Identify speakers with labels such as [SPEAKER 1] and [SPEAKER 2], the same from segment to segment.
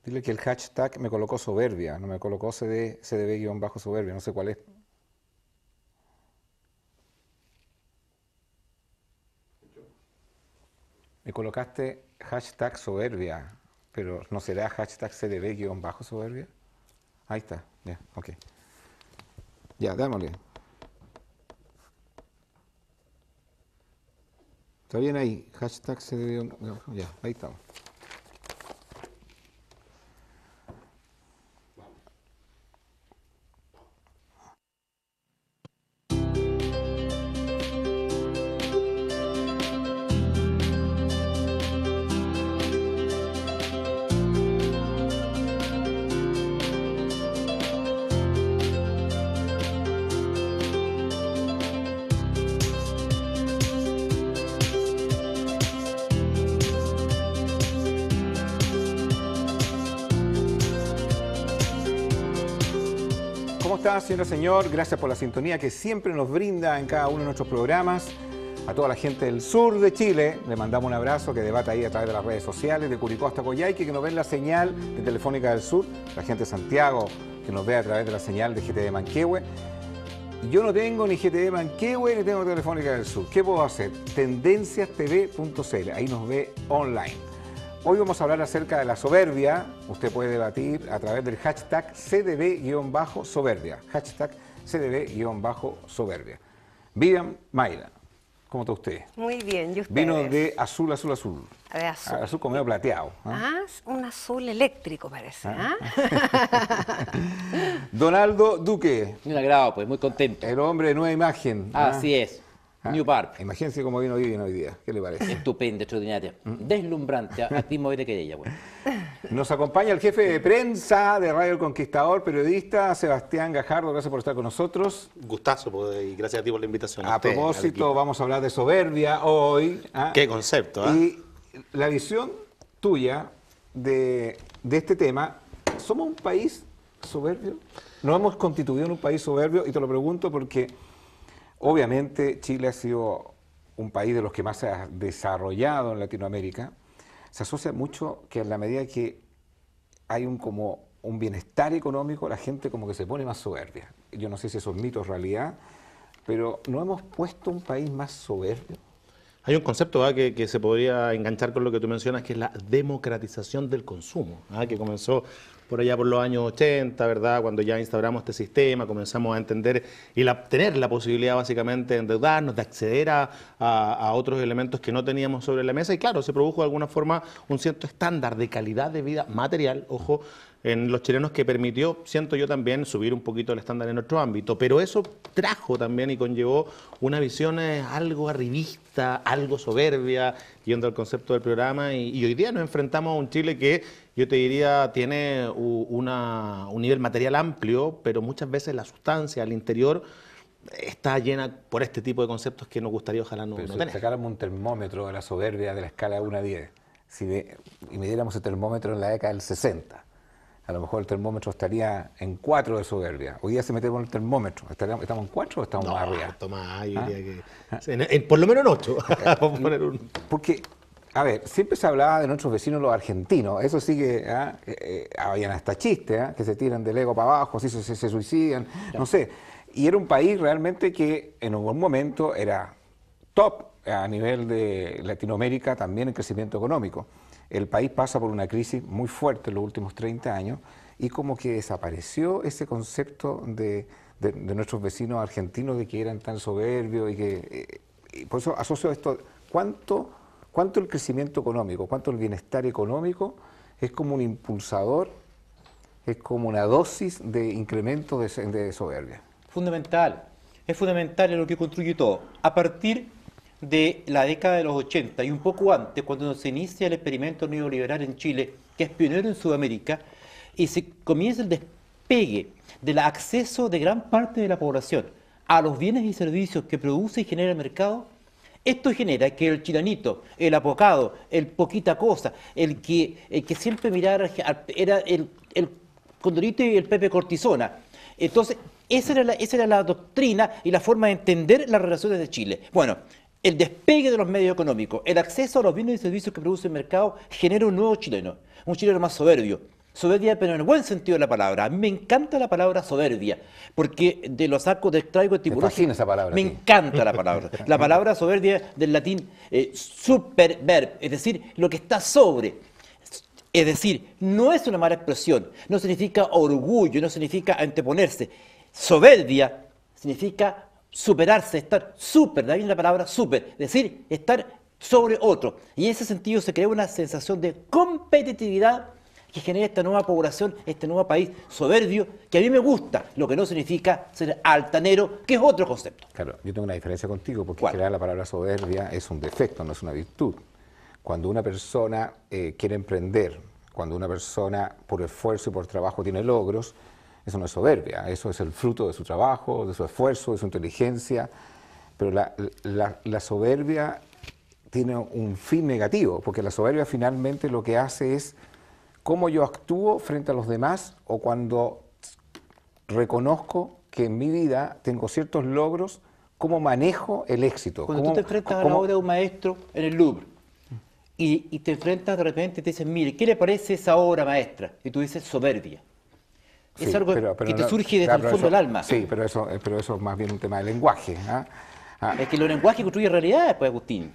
[SPEAKER 1] Dile que el hashtag me colocó soberbia, no me colocó CDB-soberbia, no sé cuál es. Me colocaste hashtag soberbia, pero ¿no será hashtag CDB-soberbia? Ahí está, ya, ok. Ya, dámosle. Está bien ahí, hashtag CDB, ya, ahí estamos. ¿Cómo está, señora, señor? Gracias por la sintonía que siempre nos brinda en cada uno de nuestros programas. A toda la gente del sur de Chile, le mandamos un abrazo, que debata ahí a través de las redes sociales, de Curicó hasta Coyhaique, que nos ven la señal de Telefónica del Sur, la gente de Santiago, que nos ve a través de la señal de GTD Manquehue. Y yo no tengo ni GTD Manquehue ni tengo Telefónica del Sur. ¿Qué puedo hacer? Tendenciastv.cl, ahí nos ve online. Hoy vamos a hablar acerca de la soberbia. Usted puede debatir a través del hashtag CDB-soberbia. Hashtag CDB-soberbia. Vivian Mayra, ¿cómo está usted?
[SPEAKER 2] Muy bien, ¿y ustedes?
[SPEAKER 1] Vino de azul, azul, azul.
[SPEAKER 2] De azul.
[SPEAKER 1] Azul como medio plateado.
[SPEAKER 2] Un azul eléctrico parece.
[SPEAKER 1] Donaldo Duque.
[SPEAKER 3] Un agrado, pues, muy contento.
[SPEAKER 1] El hombre de nueva imagen.
[SPEAKER 3] Así es. New Park.
[SPEAKER 1] Imagínense cómo vino Vivian hoy día. ¿Qué le parece?
[SPEAKER 3] Estupenda, extraordinaria. Deslumbrante. Aquí me voy de querella, pues.
[SPEAKER 1] Nos acompaña el jefe de prensa de Radio El Conquistador, periodista Sebastián Gajardo. Gracias por estar con nosotros.
[SPEAKER 4] Gustazo, pues, y gracias a ti por la invitación.
[SPEAKER 1] A propósito, vamos a hablar de soberbia hoy.
[SPEAKER 4] Qué concepto,
[SPEAKER 1] Y la visión tuya de este tema, ¿somos un país soberbio? ¿Nos hemos constituido en un país soberbio? Y te lo pregunto porque obviamente Chile ha sido un país de los que más se ha desarrollado en Latinoamérica. Se asocia mucho que en la medida que hay como un bienestar económico, la gente como que se pone más soberbia. Yo no sé si eso es mito o realidad, pero ¿no hemos puesto un país más soberbio?
[SPEAKER 4] Hay un concepto que se podría enganchar con lo que tú mencionas, que es la democratización del consumo, que comenzó por allá por los años 80, ¿verdad? Cuando ya instauramos este sistema, comenzamos a entender y tener la posibilidad básicamente de endeudarnos, de acceder a otros elementos que no teníamos sobre la mesa. Y claro, se produjo de alguna forma un cierto estándar de calidad de vida material, ojo, en los chilenos, que permitió, siento yo también, subir un poquito el estándar en nuestro ámbito. Pero eso trajo también y conllevó una visión algo arribista, algo soberbia, yendo al concepto del programa. Y hoy día nos enfrentamos a un Chile que, yo te diría, tiene un nivel material amplio, pero muchas veces la sustancia al interior está llena por este tipo de conceptos que nos gustaría ojalá no tener.
[SPEAKER 1] Si sacáramos un termómetro de la soberbia de la escala de 1 a 10, y midiéramos el termómetro en la década del 60, a lo mejor el termómetro estaría en 4 de soberbia. Hoy día se metemos el termómetro. ¿Estamos en 4 o estamos más arriba?
[SPEAKER 4] Yo diría que por lo menos en 8. Vamos a poner un...
[SPEAKER 1] Porque, a ver, siempre se hablaba de nuestros vecinos los argentinos. Eso sí que habían hasta chistes, que se tiran del ego para abajo, así se suicidan, no sé. Y era un país realmente que en algún momento era top a nivel de Latinoamérica, también en crecimiento económico. El país pasa por una crisis muy fuerte en los últimos 30 años y como que desapareció ese concepto de nuestros vecinos argentinos de que eran tan soberbios y por eso asocio esto. ¿Cuánto el crecimiento económico, cuánto el bienestar económico es como un impulsador, es como una dosis de incremento de soberbia?
[SPEAKER 3] Fundamental. Es fundamental en lo que construye todo. A partir de la década de los 80 y un poco antes, cuando se inicia el experimento neoliberal en Chile, que es pionero en Sudamérica, y se comienza el despegue del acceso de gran parte de la población a los bienes y servicios que produce y genera el mercado, esto genera que el chilanito, el apocado, el poquita cosa, el que siempre mirara, era el Condorito y el Pepe Cortisona. Entonces, esa era la doctrina y la forma de entender las relaciones de Chile. Bueno, el despegue de los medios económicos, el acceso a los bienes y servicios que produce el mercado genera un nuevo chileno, un chileno más soberbio, Soberbia, pero en el buen sentido de la palabra. A mí me encanta la palabra soberbia, porque de los sacos de extraigo etimología.
[SPEAKER 1] fascina esa palabra a
[SPEAKER 3] Me
[SPEAKER 1] ti.
[SPEAKER 3] encanta la palabra. La palabra soberbia del latín superverb, es decir, lo que está sobre. Es decir, no es una mala expresión, no significa orgullo, no signica anteponerse. Soberbia significa superarse, estar super, de ahí viene la palabra super, es decir, estar sobre otro. Y en ese sentido se crea una sensación de competitividad que genera esta nueva población, este nuevo país soberbio, que a mí me gusta, lo que no significa ser altanero, que es otro concepto.
[SPEAKER 1] Claro, yo tengo una diferencia contigo, porque
[SPEAKER 3] ¿Cuál?
[SPEAKER 1] en general la palabra soberbia es un defecto, no es una virtud. Cuando una persona quiere emprender, cuando una persona por esfuerzo y por trabajo tiene logros, eso no es soberbia, eso es el fruto de su trabajo, de su esfuerzo, de su inteligencia, pero la soberbia tiene un fin negativo, porque la soberbia finalmente lo que hace es cómo yo actúo frente a los demás o cuando reconozco que en mi vida tengo ciertos logros, cómo manejo el éxito.
[SPEAKER 3] Cuando tú te enfrentas a la obra de un maestro en el Louvre y te enfrentas de repente y te dicen, mire, ¿qué le parece esa obra maestra? Y tú dices, soberbia. Es
[SPEAKER 1] Sí,
[SPEAKER 3] algo
[SPEAKER 1] pero
[SPEAKER 3] que te
[SPEAKER 1] no,
[SPEAKER 3] surge desde
[SPEAKER 1] claro,
[SPEAKER 3] el fondo
[SPEAKER 1] eso-
[SPEAKER 3] del alma.
[SPEAKER 1] Sí, pero eso es más bien un tema de lenguaje. ¿Ah?
[SPEAKER 3] Es que los lenguajes construyen realidades, pues, Agustín.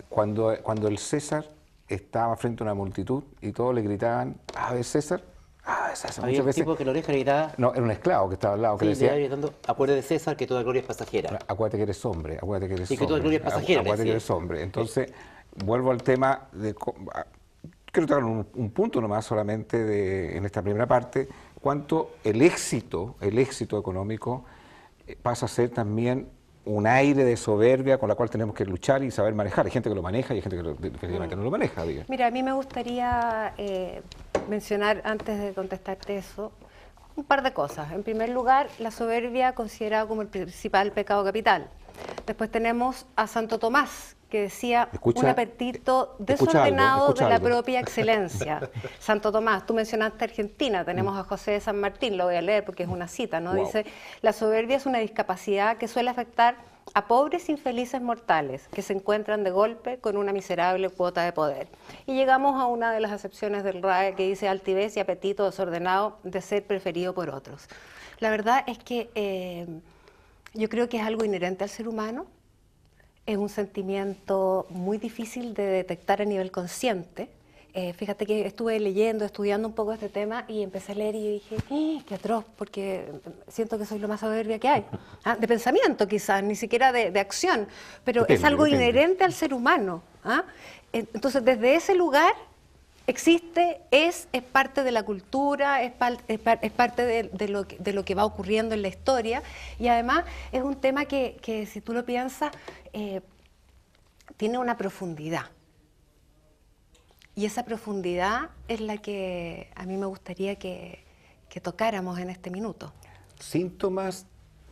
[SPEAKER 1] Cuando el César estaba frente a una multitud y todos le gritaban, ¡Ave César! ¡Ave César!
[SPEAKER 3] Había
[SPEAKER 1] Muchas
[SPEAKER 3] un
[SPEAKER 1] veces.
[SPEAKER 3] tipo que la oreja le gritaba,
[SPEAKER 1] No, era un esclavo que estaba al lado, que
[SPEAKER 3] sí,
[SPEAKER 1] le
[SPEAKER 3] le
[SPEAKER 1] decía,
[SPEAKER 3] iba gritando, acuérdate de César que toda gloria es pasajera.
[SPEAKER 1] acuérdate que eres hombre, acuérdate que eres
[SPEAKER 3] Y que toda
[SPEAKER 1] hombre.
[SPEAKER 3] gloria es pasajera,
[SPEAKER 1] Acuérdate que
[SPEAKER 3] decía.
[SPEAKER 1] eres hombre. Entonces, vuelvo al tema de... Quiero tocar un punto nomás solamente en esta primera parte, cuánto el éxito económico pasa a ser también un aire de soberbia con la cual tenemos que luchar y saber manejar. Hay gente que lo maneja y hay gente que definitivamente no lo maneja. Diga.
[SPEAKER 2] Mira, a mí me gustaría mencionar, antes de contestarte eso, un par de cosas. En primer lugar, la soberbia considerada como el principal pecado capital. Después tenemos a Santo Tomás, que decía un apetito desordenado de la propia excelencia. Santo Tomás, tú mencionaste Argentina, tenemos a José de San Martín, lo voy a leer porque es una cita, ¿no?
[SPEAKER 1] Wow.
[SPEAKER 2] Dice, la soberbia es una discapacidad que suele afectar a pobres infelices mortales que se encuentran de golpe con una miserable cuota de poder. Y llegamos a una de las acepciones del RAE que dice altivez y apetito desordenado de ser preferido por otros. La verdad es que yo creo que es algo inherente al ser humano, es un sentimiento muy difícil de detectar a nivel consciente. Fíjate que estuve leyendo, estudiando un poco este tema y empecé a leer y dije, qué atroz, porque siento que soy lo más soberbia que hay. ¿Ah? De pensamiento quizás, ni siquiera de acción, pero es algo inherente al ser humano. ¿Ah? Entonces, desde ese lugar existe, es parte de la cultura, es parte de lo que va ocurriendo en la historia y además es un tema que si tú lo piensas, tiene una profundidad. Y esa profundidad es la que a mí me gustaría que tocáramos en este minuto.
[SPEAKER 1] Síntomas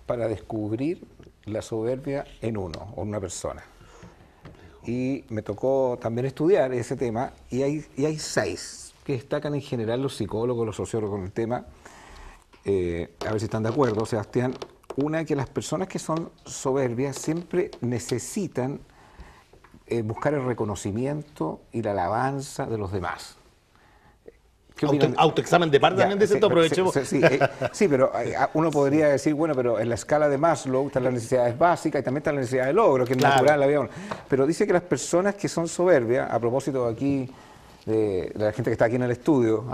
[SPEAKER 1] para descubrir la soberbia en uno o en una persona. Y me tocó también estudiar ese tema y hay 6 que destacan en general los psicólogos, los sociólogos con el tema. A ver si están de acuerdo, Sebastián. Una, que las personas que son soberbias siempre necesitan buscar el reconocimiento y la alabanza de los demás.
[SPEAKER 4] Autoexamen de parte también de esto, aprovechemos.
[SPEAKER 1] Sí, pero uno podría decir, bueno, pero en la escala de Maslow están las necesidades básicas y también está la necesidad de logro, que es natural en la vida. Pero dice que las personas que son soberbias, a propósito aquí de la gente que está aquí en el estudio,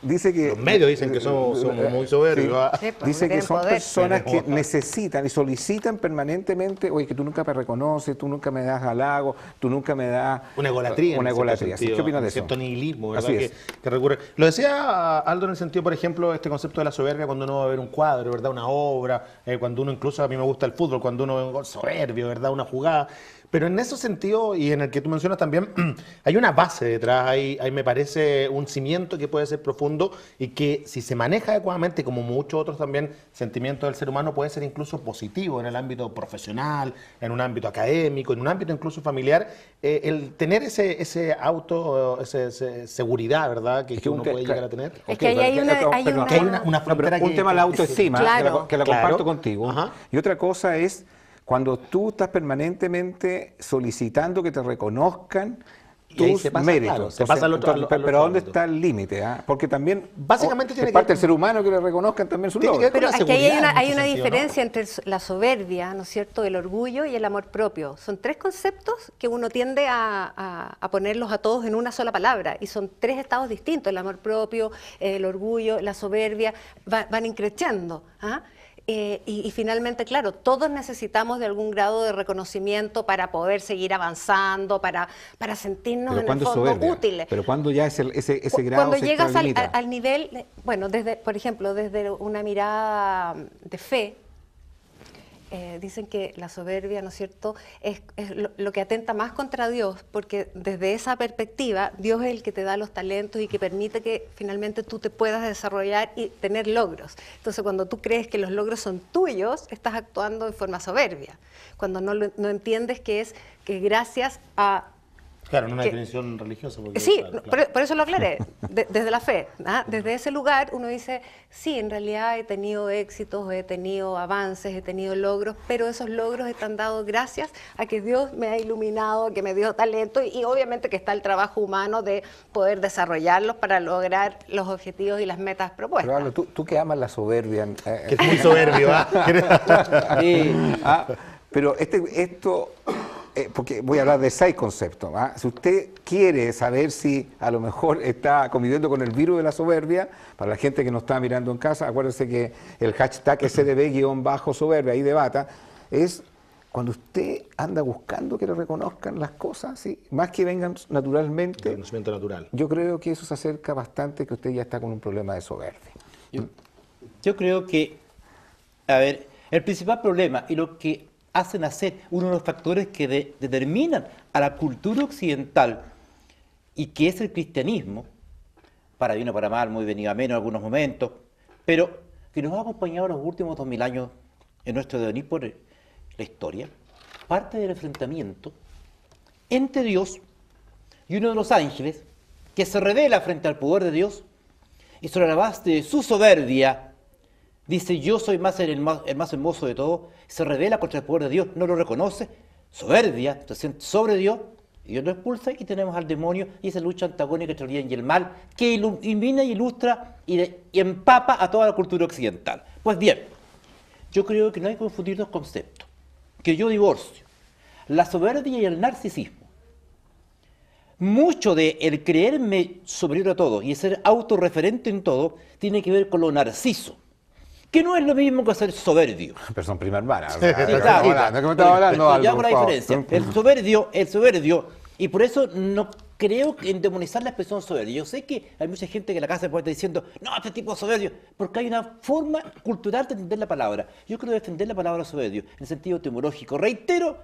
[SPEAKER 1] dice que...
[SPEAKER 4] Los medios dicen que somos muy soberbios.
[SPEAKER 2] Sí, pues,
[SPEAKER 1] Dice que son
[SPEAKER 2] poder.
[SPEAKER 1] personas que necesitan y solicitan permanentemente, oye, que tú nunca me reconoces, tú nunca me das halago, tú nunca me das...
[SPEAKER 4] Una egolatría.
[SPEAKER 1] Una egolatría. ¿Qué opinas de eso?
[SPEAKER 4] Cierto nihilismo, ¿verdad?
[SPEAKER 1] Así es.
[SPEAKER 4] Que recurre. Lo decía Aldo en el sentido, por ejemplo, este concepto de la soberbia cuando uno va a ver un cuadro, ¿verdad? Una obra, cuando uno incluso, a mí me gusta el fútbol, cuando uno ve un gol soberbio, ¿verdad? Una jugada. Pero en ese sentido, y en el que tú mencionas también, hay una base detrás, hay me parece un cimiento que puede ser profundo y que si se maneja adecuadamente, como muchos otros también sentimientos del ser humano, puede ser incluso positivo en el ámbito profesional, en un ámbito académico, en un ámbito incluso familiar, el tener esa seguridad, ¿verdad? Que uno puede llegar a tener.
[SPEAKER 2] Es que ahí hay
[SPEAKER 4] una frontera
[SPEAKER 1] un tema de la autoestima,
[SPEAKER 2] Claro.
[SPEAKER 1] que la comparto contigo.
[SPEAKER 4] Ajá.
[SPEAKER 1] Y otra cosa es cuando tú estás permanentemente solicitando que te reconozcan
[SPEAKER 4] Y ahí
[SPEAKER 1] tus
[SPEAKER 4] se pasa,
[SPEAKER 1] méritos.
[SPEAKER 4] claro, se pasa al otro- al
[SPEAKER 1] pero
[SPEAKER 4] otro
[SPEAKER 1] ¿dónde
[SPEAKER 4] ámbito.
[SPEAKER 1] está el límite? ¿Ah? Porque también
[SPEAKER 4] Básicamente tiene
[SPEAKER 1] es
[SPEAKER 4] que
[SPEAKER 1] parte
[SPEAKER 4] ver
[SPEAKER 1] del ser humano que le reconozcan también su
[SPEAKER 4] Tiene que
[SPEAKER 1] logro.
[SPEAKER 4] ver con
[SPEAKER 2] Pero
[SPEAKER 4] la
[SPEAKER 2] aquí hay
[SPEAKER 4] seguridad, en
[SPEAKER 2] hay
[SPEAKER 4] mucho
[SPEAKER 2] una
[SPEAKER 4] sentido, ¿no?
[SPEAKER 2] diferencia entre la soberbia, ¿no es cierto?, el orgullo y el amor propio. Son tres conceptos que uno tiende a ponerlos a todos en una sola palabra, y son tres estados distintos: el amor propio, el orgullo, la soberbia, van increciendo. ¿Ah? Y finalmente, claro, todos necesitamos de algún grado de reconocimiento para poder seguir avanzando, para sentirnos
[SPEAKER 1] Pero
[SPEAKER 2] en el
[SPEAKER 1] ¿cuándo es
[SPEAKER 2] fondo
[SPEAKER 1] soberbia?
[SPEAKER 2] útiles.
[SPEAKER 1] Pero cuando ya ese grado
[SPEAKER 2] Cuando
[SPEAKER 1] se
[SPEAKER 2] llegas
[SPEAKER 1] extralimita.
[SPEAKER 2] al nivel, bueno, por ejemplo, desde una mirada de fe, dicen que la soberbia, ¿no es cierto?, es lo que atenta más contra Dios, porque desde esa perspectiva Dios es el que te da los talentos y que permite que finalmente tú te puedas desarrollar y tener logros. Entonces, cuando tú crees que los logros son tuyos, estás actuando de forma soberbia. Cuando no entiendes que es que gracias a...
[SPEAKER 4] Claro, en una
[SPEAKER 2] que-
[SPEAKER 4] definición religiosa. Porque,
[SPEAKER 2] Sí,
[SPEAKER 4] claro, claro.
[SPEAKER 2] por eso lo aclaré, desde la fe. ¿Ah? Desde ese lugar uno dice, sí, en realidad he tenido éxitos, he tenido avances, he tenido logros, pero esos logros están dados gracias a que Dios me ha iluminado, que me dio talento, y obviamente que está el trabajo humano de poder desarrollarlos para lograr los objetivos y las metas propuestas.
[SPEAKER 1] Pero Pablo, tú que amas la soberbia.
[SPEAKER 4] Que es muy soberbio, ¿ah?
[SPEAKER 1] Pero esto, porque voy a hablar de 6 conceptos. ¿Ah? Si usted quiere saber si a lo mejor está conviviendo con el virus de la soberbia, para la gente que nos está mirando en casa, acuérdense que el hashtag SDB-soberbia, ahí debata, es cuando usted anda buscando que le reconozcan las cosas, ¿sí? Más que vengan naturalmente.
[SPEAKER 4] Reconocimiento natural.
[SPEAKER 1] Yo creo que eso se acerca bastante que usted ya está con un problema de soberbia.
[SPEAKER 3] Yo creo que, a ver, el principal problema y lo que hacen hacer uno de los factores que determinan a la cultura occidental, y que es el cristianismo, para bien o para mal, muy venido a menos en algunos momentos, pero que nos ha acompañado los últimos 2000 años en nuestro devenir por la historia, parte del enfrentamiento entre Dios y uno de los ángeles, que se revela frente al poder de Dios, y sobre la base de su soberbia dice: yo soy el más hermoso de todos. Se revela contra el poder de Dios, no lo reconoce, soberbia, se siente sobre Dios, y Dios lo expulsa, y tenemos al demonio y esa lucha antagónica entre el bien y el mal, que ilumina y ilustra y empapa a toda la cultura occidental. Pues bien, yo creo que no hay que confundir dos conceptos, que yo divorcio: la soberbia y el narcisismo. Mucho de el creerme superior a todo y el ser autorreferente en todo tiene que ver con lo narciso, que no es lo mismo que ser soberbio.
[SPEAKER 1] Pero son prima hermana.
[SPEAKER 3] Sí, claro.
[SPEAKER 1] ¿De qué me estaba hablando,
[SPEAKER 3] Yo
[SPEAKER 1] Aldo,
[SPEAKER 3] hago la
[SPEAKER 1] por favor?
[SPEAKER 3] diferencia. El soberbio, y por eso no creo en demonizar la expresión soberbio. Yo sé que hay mucha gente que en la casa puede estar diciendo: no, este tipo es soberbio, porque hay una forma cultural de entender la palabra. Yo creo defender la palabra soberbio en el sentido etimológico. Reitero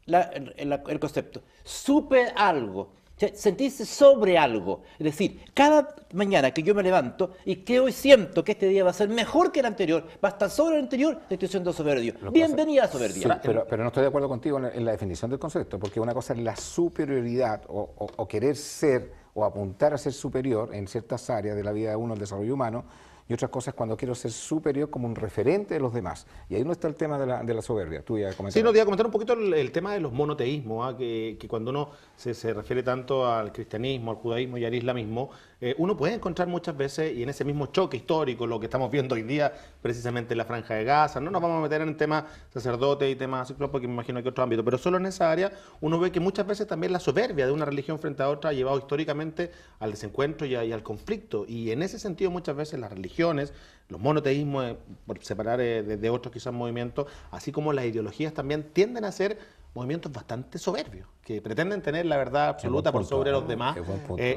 [SPEAKER 3] el concepto: supe algo. O sea, sentirse sobre algo. Es decir, cada mañana que yo me levanto y que hoy siento que este día va a ser mejor que el anterior, va a estar sobre el anterior, estoy siendo soberbio. Bienvenida a la soberbia.
[SPEAKER 1] Sí, pero no estoy de acuerdo contigo en la definición del concepto, porque una cosa es la superioridad o querer ser o apuntar a ser superior en ciertas áreas de la vida de uno, el desarrollo humano, y otra cosa es cuando quiero ser superior como un referente de los demás. Y ahí no está el tema de la soberbia. Tú ya comentaste.
[SPEAKER 4] Sí, no, te iba a comentar un poquito el tema de los monoteísmos, que cuando uno se refiere tanto al cristianismo, al judaísmo y al islamismo, uno puede encontrar muchas veces, y en ese mismo choque histórico, lo que estamos viendo hoy día, precisamente en la Franja de Gaza, no nos vamos a meter en temas sacerdotes y temas así, porque me imagino que otro ámbito, pero solo en esa área uno ve que muchas veces también la soberbia de una religión frente a otra ha llevado históricamente al desencuentro y al conflicto, y en ese sentido muchas veces las religiones, los monoteísmos, por separar de otros quizás movimientos, así como las ideologías también tienden a ser movimientos bastante soberbios, que pretenden tener la verdad absoluta por sobre los demás,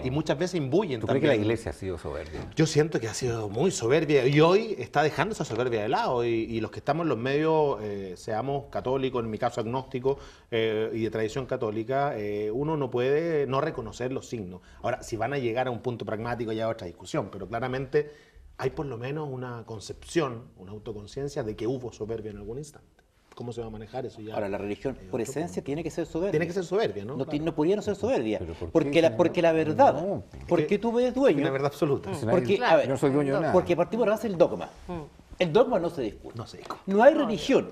[SPEAKER 4] y muchas veces imbuyen
[SPEAKER 1] ¿Tú
[SPEAKER 4] también.
[SPEAKER 1] crees que la iglesia ha sido soberbia?
[SPEAKER 4] Yo siento que ha sido muy soberbia y hoy está dejando esa soberbia de lado, y los que estamos en los medios, seamos católicos, en mi caso agnóstico, y de tradición católica, uno no puede no reconocer los signos. Ahora, si van a llegar a un punto pragmático ya es otra discusión, pero claramente hay por lo menos una concepción, una autoconciencia de que hubo soberbia en algún instante. ¿Cómo se va a manejar eso ya?
[SPEAKER 3] Ahora, la religión, por esencia, tiene que ser soberbia.
[SPEAKER 4] Tiene que ser soberbia, ¿no?
[SPEAKER 3] No,
[SPEAKER 4] Claro.
[SPEAKER 3] no podría no ser soberbia.
[SPEAKER 1] ¿Pero por qué,
[SPEAKER 3] porque
[SPEAKER 1] señor?
[SPEAKER 3] la verdad,
[SPEAKER 1] No,
[SPEAKER 3] porque tú eres dueño.
[SPEAKER 4] Una verdad absoluta.
[SPEAKER 3] Porque,
[SPEAKER 2] Claro.
[SPEAKER 3] a ver,
[SPEAKER 1] Yo no soy dueño de nada.
[SPEAKER 3] porque partimos de la base del dogma. El dogma no se discute.
[SPEAKER 4] No sé.
[SPEAKER 3] No hay religión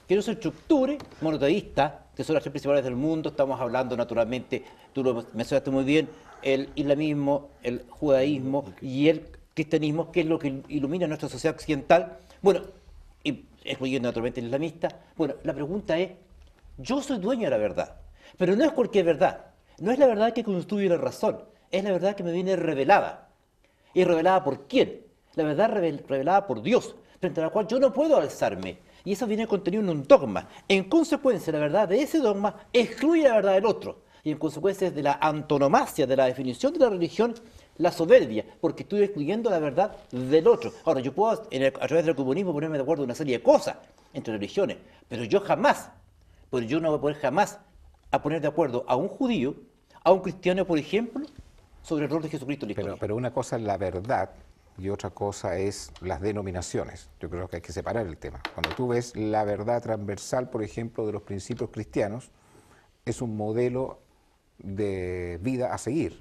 [SPEAKER 3] que no se estructure monoteísta, que son las tres principales del mundo. Estamos hablando, naturalmente, tú lo mencionaste muy bien, el islamismo, el judaísmo y el cristianismo, que es lo que ilumina nuestra sociedad occidental. Bueno, y excluyendo naturalmente el islamista. Bueno, la pregunta es, yo soy dueño de la verdad, pero no es cualquier verdad. No es la verdad que construye la razón, es la verdad que me viene revelada. ¿Y revelada por quién? La verdad revelada por Dios, frente a la cual yo no puedo alzarme. Y eso viene contenido en un dogma. En consecuencia, la verdad de ese dogma excluye la verdad del otro. Y en consecuencia de la antonomasia, de la definición de la religión, la soberbia, porque estoy excluyendo la verdad del otro. Ahora, yo puedo a través del comunismo ponerme de acuerdo en una serie de cosas entre religiones, pero yo no voy a poder jamás a poner de acuerdo a un judío, a un cristiano, por ejemplo, sobre el rol de Jesucristo en la historia.
[SPEAKER 1] Pero una cosa es la verdad y otra cosa es las denominaciones. Yo creo que hay que separar el tema. Cuando tú ves la verdad transversal, por ejemplo, de los principios cristianos, es un modelo de vida a seguir.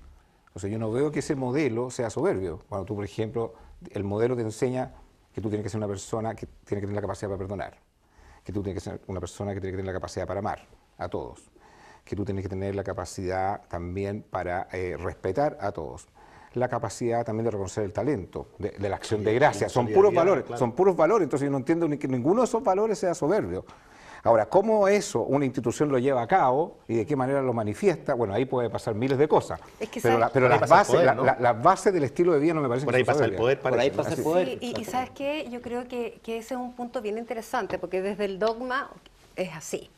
[SPEAKER 1] O sea, yo no veo que ese modelo sea soberbio. Cuando tú, por ejemplo, el modelo te enseña que tú tienes que ser una persona que tiene que tener la capacidad para perdonar, que tú tienes que ser una persona que tiene que tener la capacidad para amar a todos, que tú tienes que tener la capacidad también para respetar a todos, la capacidad también de reconocer el talento, de la acción de gracia. Son puros valores,
[SPEAKER 4] claro.
[SPEAKER 1] son puros valores. Entonces yo no entiendo ni que ninguno de esos valores sea soberbio. Ahora, ¿cómo eso una institución lo lleva a cabo y de qué manera lo manifiesta? Bueno, ahí puede pasar miles de cosas.
[SPEAKER 2] Es que
[SPEAKER 1] pero
[SPEAKER 2] ¿sabes?
[SPEAKER 1] pero
[SPEAKER 4] Por ahí
[SPEAKER 1] las
[SPEAKER 4] pasa el
[SPEAKER 1] bases,
[SPEAKER 4] poder, ¿no?
[SPEAKER 1] las bases del estilo de vida no me parecen
[SPEAKER 4] Por
[SPEAKER 1] que
[SPEAKER 4] ahí
[SPEAKER 1] son
[SPEAKER 4] pasa el
[SPEAKER 1] soberbias.
[SPEAKER 4] poder,
[SPEAKER 3] Por ahí
[SPEAKER 4] parece.
[SPEAKER 3] pasa el
[SPEAKER 2] Sí,
[SPEAKER 3] poder.
[SPEAKER 2] y ¿sabes qué? Yo creo que ese es un punto bien interesante, porque desde el dogma es así.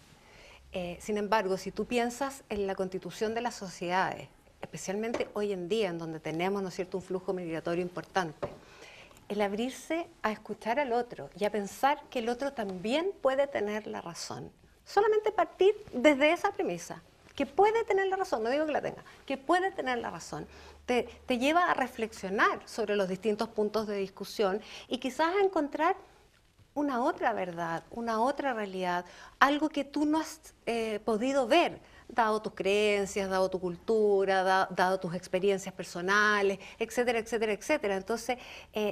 [SPEAKER 2] Sin embargo, si tú piensas en la constitución de las sociedades, especialmente hoy en día, en donde tenemos, ¿no es cierto?, un flujo migratorio importante, el abrirse a escuchar al otro y a pensar que el otro también puede tener la razón. Solamente partir desde esa premisa, que puede tener la razón, no digo que la tenga, que puede tener la razón, te lleva a reflexionar sobre los distintos puntos de discusión y quizás a encontrar una otra verdad, una otra realidad, algo que tú no has podido ver, dado tus creencias, dado tu cultura, dado tus experiencias personales, etcétera, etcétera, etcétera. Entonces,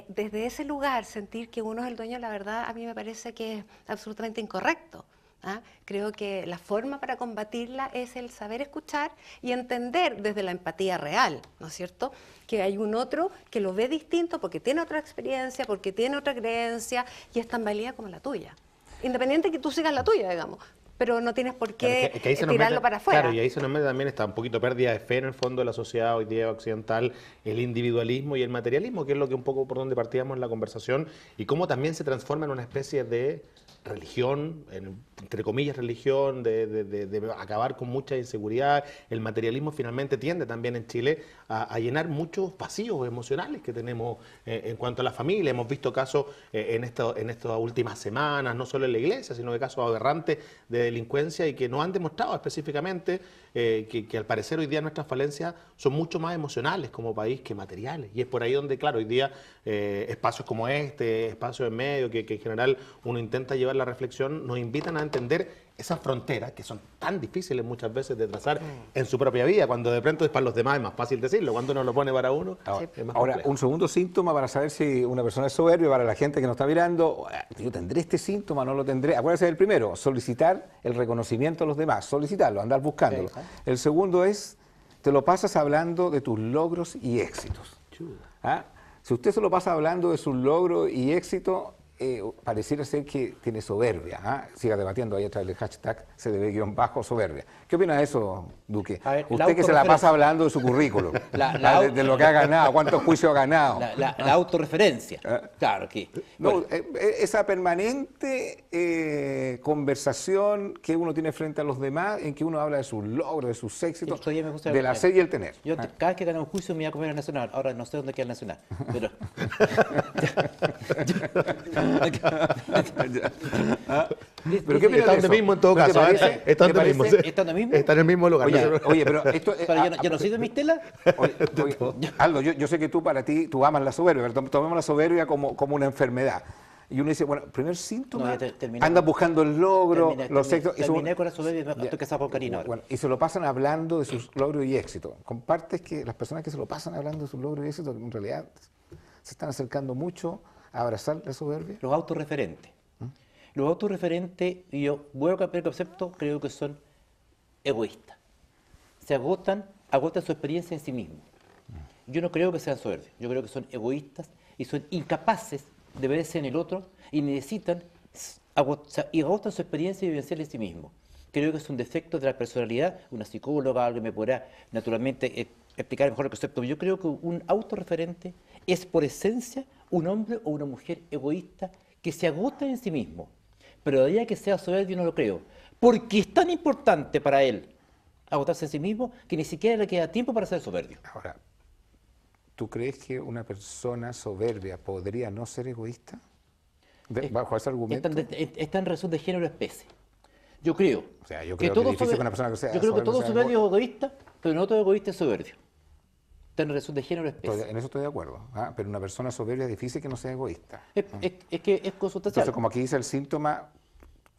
[SPEAKER 2] desde ese lugar, sentir que uno es el dueño de la verdad, a mí me parece que es absolutamente incorrecto. ¿Ah? Creo que la forma para combatirla es el saber escuchar y entender desde la empatía real, ¿no es cierto?, que hay un otro que lo ve distinto porque tiene otra experiencia, porque tiene otra creencia y es tan válida como la tuya. Independiente que tú sigas la tuya, digamos, pero no tienes por qué
[SPEAKER 4] Claro, que ahí se nos
[SPEAKER 2] tirarlo
[SPEAKER 4] mete,
[SPEAKER 2] para afuera.
[SPEAKER 4] Claro, y ahí se nos mete también esta un poquito pérdida de fe en el fondo de la sociedad hoy día occidental, el individualismo y el materialismo, que es lo que un poco por donde partíamos en la conversación, y cómo también se transforma en una especie de religión, entre comillas religión, de acabar con mucha inseguridad. El materialismo finalmente tiende también en Chile a llenar muchos vacíos emocionales que tenemos en cuanto a la familia. Hemos visto casos en estas últimas semanas, no solo en la iglesia, sino de casos aberrantes de delincuencia y que nos han demostrado específicamente que al parecer hoy día nuestras falencias son mucho más emocionales como país que materiales. Y es por ahí donde, claro, hoy día espacios como este, espacios en medio, que en general uno intenta llevar la reflexión, nos invitan a entender esas fronteras que son tan difíciles muchas veces de trazar en su propia vida, cuando de pronto es para los demás es más fácil decirlo, cuando uno lo pone para uno es más
[SPEAKER 1] Ahora,
[SPEAKER 4] complejo.
[SPEAKER 1] un segundo síntoma para saber si una persona es soberbia, para la gente que nos está mirando, yo tendré este síntoma, no lo tendré. Acuérdense del primero, solicitar el reconocimiento a los demás, solicitarlo, andar buscándolo.
[SPEAKER 3] Sí.
[SPEAKER 1] El segundo es, te lo pasas hablando de tus logros y éxitos. ¿Ah? Si usted se lo pasa hablando de sus logros y éxitos, pareciera ser que tiene soberbia. ¿Ah? Siga debatiendo ahí a través del hashtag CDB-soberbia. ¿Qué opina de eso, Duque?
[SPEAKER 3] A ver, la
[SPEAKER 1] Usted que se la
[SPEAKER 3] autorreferencia.
[SPEAKER 1] pasa hablando de su currículum, de lo que ha ganado, cuántos juicios ha ganado.
[SPEAKER 3] La autorreferencia. Claro que.
[SPEAKER 1] No,
[SPEAKER 3] bueno,
[SPEAKER 1] esa permanente conversación que uno tiene frente a los demás, en que uno habla de sus logros, de sus éxitos,
[SPEAKER 3] el otro día me gusta-
[SPEAKER 1] del hacer y el tener.
[SPEAKER 3] yo cada vez que gano un juicio me voy a comer el Nacional. Ahora no sé dónde queda el Nacional. Pero.
[SPEAKER 1] ¿Pero qué opinas
[SPEAKER 4] Está
[SPEAKER 1] de
[SPEAKER 4] donde
[SPEAKER 1] eso?
[SPEAKER 4] mismo en todo
[SPEAKER 1] ¿No te
[SPEAKER 4] caso,
[SPEAKER 1] parece?
[SPEAKER 4] está
[SPEAKER 1] ¿Te
[SPEAKER 4] donde mismo,
[SPEAKER 1] parece?
[SPEAKER 4] sí.
[SPEAKER 3] ¿Está donde mismo?
[SPEAKER 4] Está en el mismo lugar.
[SPEAKER 1] Oye, pero esto...
[SPEAKER 3] Pero yo no soy de mis telas.
[SPEAKER 1] Oye, Aldo, yo sé que para ti, tú amas la soberbia, pero tomemos la soberbia como una enfermedad. Y uno dice, bueno, primer síntoma,
[SPEAKER 3] No, ya terminé.
[SPEAKER 1] andas buscando el logro, los éxitos...
[SPEAKER 3] Terminé con la soberbia y me estoy casado con Karina ahora.
[SPEAKER 1] Bueno, y se lo pasan hablando de sus logros y éxitos. Compartes que las personas que se lo pasan hablando de sus logros y éxitos, en realidad se están acercando mucho a abrazar la soberbia.
[SPEAKER 3] Los autorreferentes. Los autorreferentes, y yo voy a cambiar el concepto, creo que son egoístas. Agotan su experiencia en sí mismos. Yo no creo que sean soberbios, yo creo que son egoístas y son incapaces de verse en el otro y necesitan, y agotan su experiencia vivencial en sí mismos. Creo que es un defecto de la personalidad. Una psicóloga, alguien me podrá naturalmente explicar mejor el concepto, pero yo creo que un autorreferente es por esencia un hombre o una mujer egoísta que se agota en sí mismo. Pero de ahí a que sea soberbio no lo creo, porque es tan importante para él agotarse en sí mismo que ni siquiera le queda tiempo para ser soberbio.
[SPEAKER 1] Ahora, ¿tú crees que una persona soberbia podría no ser egoísta? Bajo ese argumento.
[SPEAKER 3] Está en relación de género-especie. Yo creo,
[SPEAKER 1] O sea, yo creo que es difícil que una persona que sea
[SPEAKER 3] yo creo que
[SPEAKER 1] soberbia
[SPEAKER 3] todo
[SPEAKER 1] sea
[SPEAKER 3] soberbio es egoísta, pero no todo egoísta es soberbio. Está en relación de género-especie.
[SPEAKER 1] En eso estoy de acuerdo, pero una persona soberbia es difícil que no sea egoísta.
[SPEAKER 3] Es que es consustancial.
[SPEAKER 1] Entonces, como aquí dice el síntoma,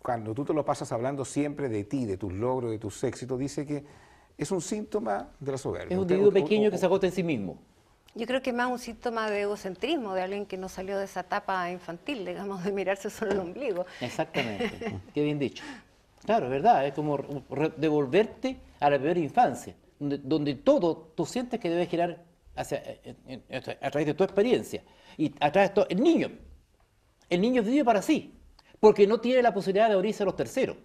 [SPEAKER 1] cuando tú te lo pasas hablando siempre de ti, de tus logros, de tus éxitos, dice que es un síntoma de la soberbia.
[SPEAKER 3] Es un individuo pequeño que se agota en sí mismo.
[SPEAKER 2] Yo creo que es más un síntoma de egocentrismo, de alguien que no salió de esa etapa infantil, digamos, de mirarse solo el ombligo.
[SPEAKER 3] Exactamente, qué bien dicho. Claro, es verdad, es como devolverte a la peor infancia, donde todo tú sientes que debe girar a través de tu experiencia. Y a través de todo, el niño vive para sí, porque no tiene la posibilidad de abrirse a los terceros,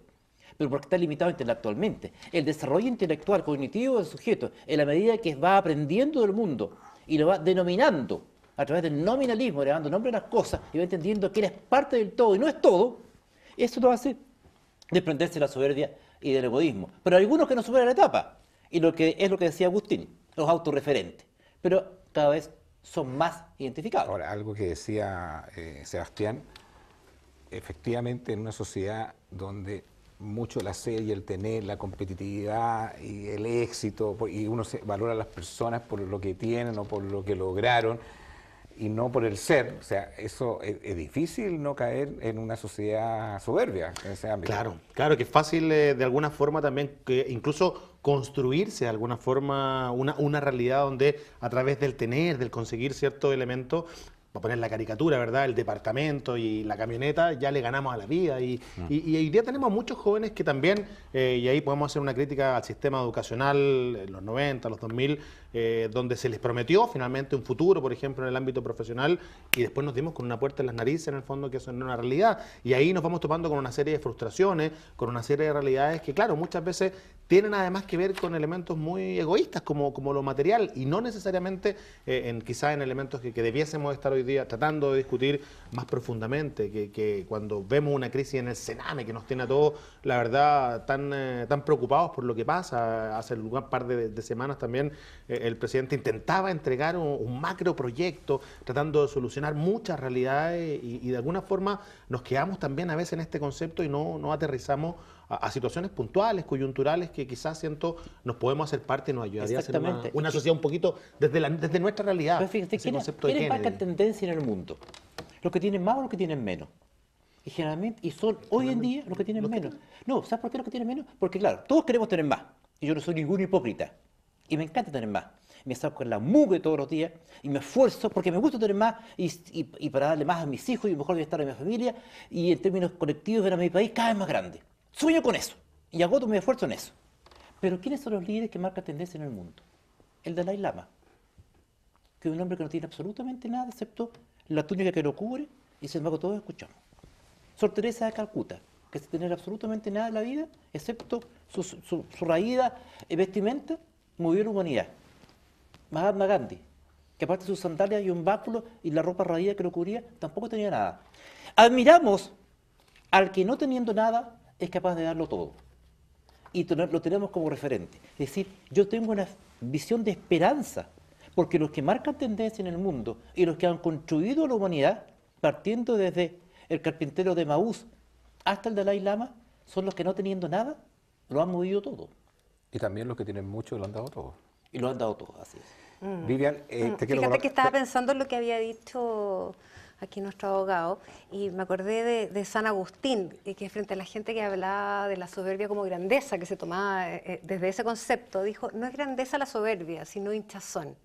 [SPEAKER 3] pero porque está limitado intelectualmente. El desarrollo intelectual, cognitivo del sujeto, en la medida que va aprendiendo del mundo y lo va denominando a través del nominalismo, le dando nombre a las cosas y va entendiendo que él es parte del todo y no es todo, eso lo hace desprenderse de la soberbia y del egoísmo. Pero hay algunos que no superan la etapa, y es lo que decía Agustín, los autorreferentes, pero cada vez son más identificados.
[SPEAKER 1] Ahora, algo que decía Sebastián, efectivamente en una sociedad donde mucho el hacer y el tener, la competitividad y el éxito, y uno valora a las personas por lo que tienen o por lo que lograron, y no por el ser, o sea, eso es difícil no caer en una sociedad soberbia en ese ámbito.
[SPEAKER 4] Claro que es fácil de alguna forma también, que incluso construirse de alguna forma una realidad donde a través del tener, del conseguir ciertos elementos, para poner la caricatura, ¿verdad? El departamento y la camioneta, ya le ganamos a la vida. Y hoy día tenemos muchos jóvenes que también, y ahí podemos hacer una crítica al sistema educacional en los 90, los 2000, donde se les prometió finalmente un futuro, por ejemplo, en el ámbito profesional, y después nos dimos con una puerta en las narices, en el fondo, que eso no es una realidad. Y ahí nos vamos topando con una serie de frustraciones, con una serie de realidades que, claro, muchas veces tienen además que ver con elementos muy egoístas, como lo material, y no necesariamente quizás en elementos que debiésemos estar hoy día tratando de discutir más profundamente, que cuando vemos una crisis en el Sename que nos tiene a todos, la verdad, tan preocupados por lo que pasa. Hace un par de semanas también el presidente intentaba entregar un macro proyecto tratando de solucionar muchas realidades y de alguna forma nos quedamos también a veces en este concepto y no aterrizamos a situaciones puntuales, coyunturales, que quizás nos podemos hacer parte y nos ayudaría a hacer una sociedad un poquito desde nuestra realidad.
[SPEAKER 3] Pero fíjate, ¿quiénes marcan tendencia en el mundo? Los que tienen más o los que tienen menos. Y generalmente, son hoy en día los que tienen menos. No, ¿sabes por qué los que tienen menos? Porque claro, todos queremos tener más. Y yo no soy ningún hipócrita. Y me encanta tener más. Me saco en la mugre todos los días y me esfuerzo porque me gusta tener más y para darle más a mis hijos y mejor bienestar a mi familia y en términos colectivos ver a mi país cada vez más grande. Sueño con eso y agoto mi esfuerzo en eso. Pero ¿quiénes son los líderes que marcan tendencia en el mundo? El Dalai Lama, que es un hombre que no tiene absolutamente nada excepto la túnica que lo cubre y sin embargo todos escuchamos. Sor Teresa de Calcuta, que sin tener absolutamente nada en la vida excepto su raída vestimenta, movió la humanidad. Mahatma Gandhi, que aparte de sus sandalias y un báculo y la ropa raída que lo cubría, tampoco tenía nada. Admiramos al que no teniendo nada es capaz de darlo todo. Y lo tenemos como referente. Es decir, yo tengo una visión de esperanza, porque los que marcan tendencia en el mundo y los que han construido la humanidad, partiendo desde el carpintero de Maús hasta el Dalai Lama, son los que no teniendo nada, lo han movido todo.
[SPEAKER 1] Y también los que tienen mucho lo han dado todo.
[SPEAKER 3] Y lo han dado todo, así es.
[SPEAKER 1] Vivian,
[SPEAKER 2] Fíjate que estaba pensando en lo que había dicho aquí nuestro abogado, y me acordé de San Agustín, que frente a la gente que hablaba de la soberbia como grandeza, que se tomaba desde ese concepto, dijo, no es grandeza la soberbia, sino hinchazón.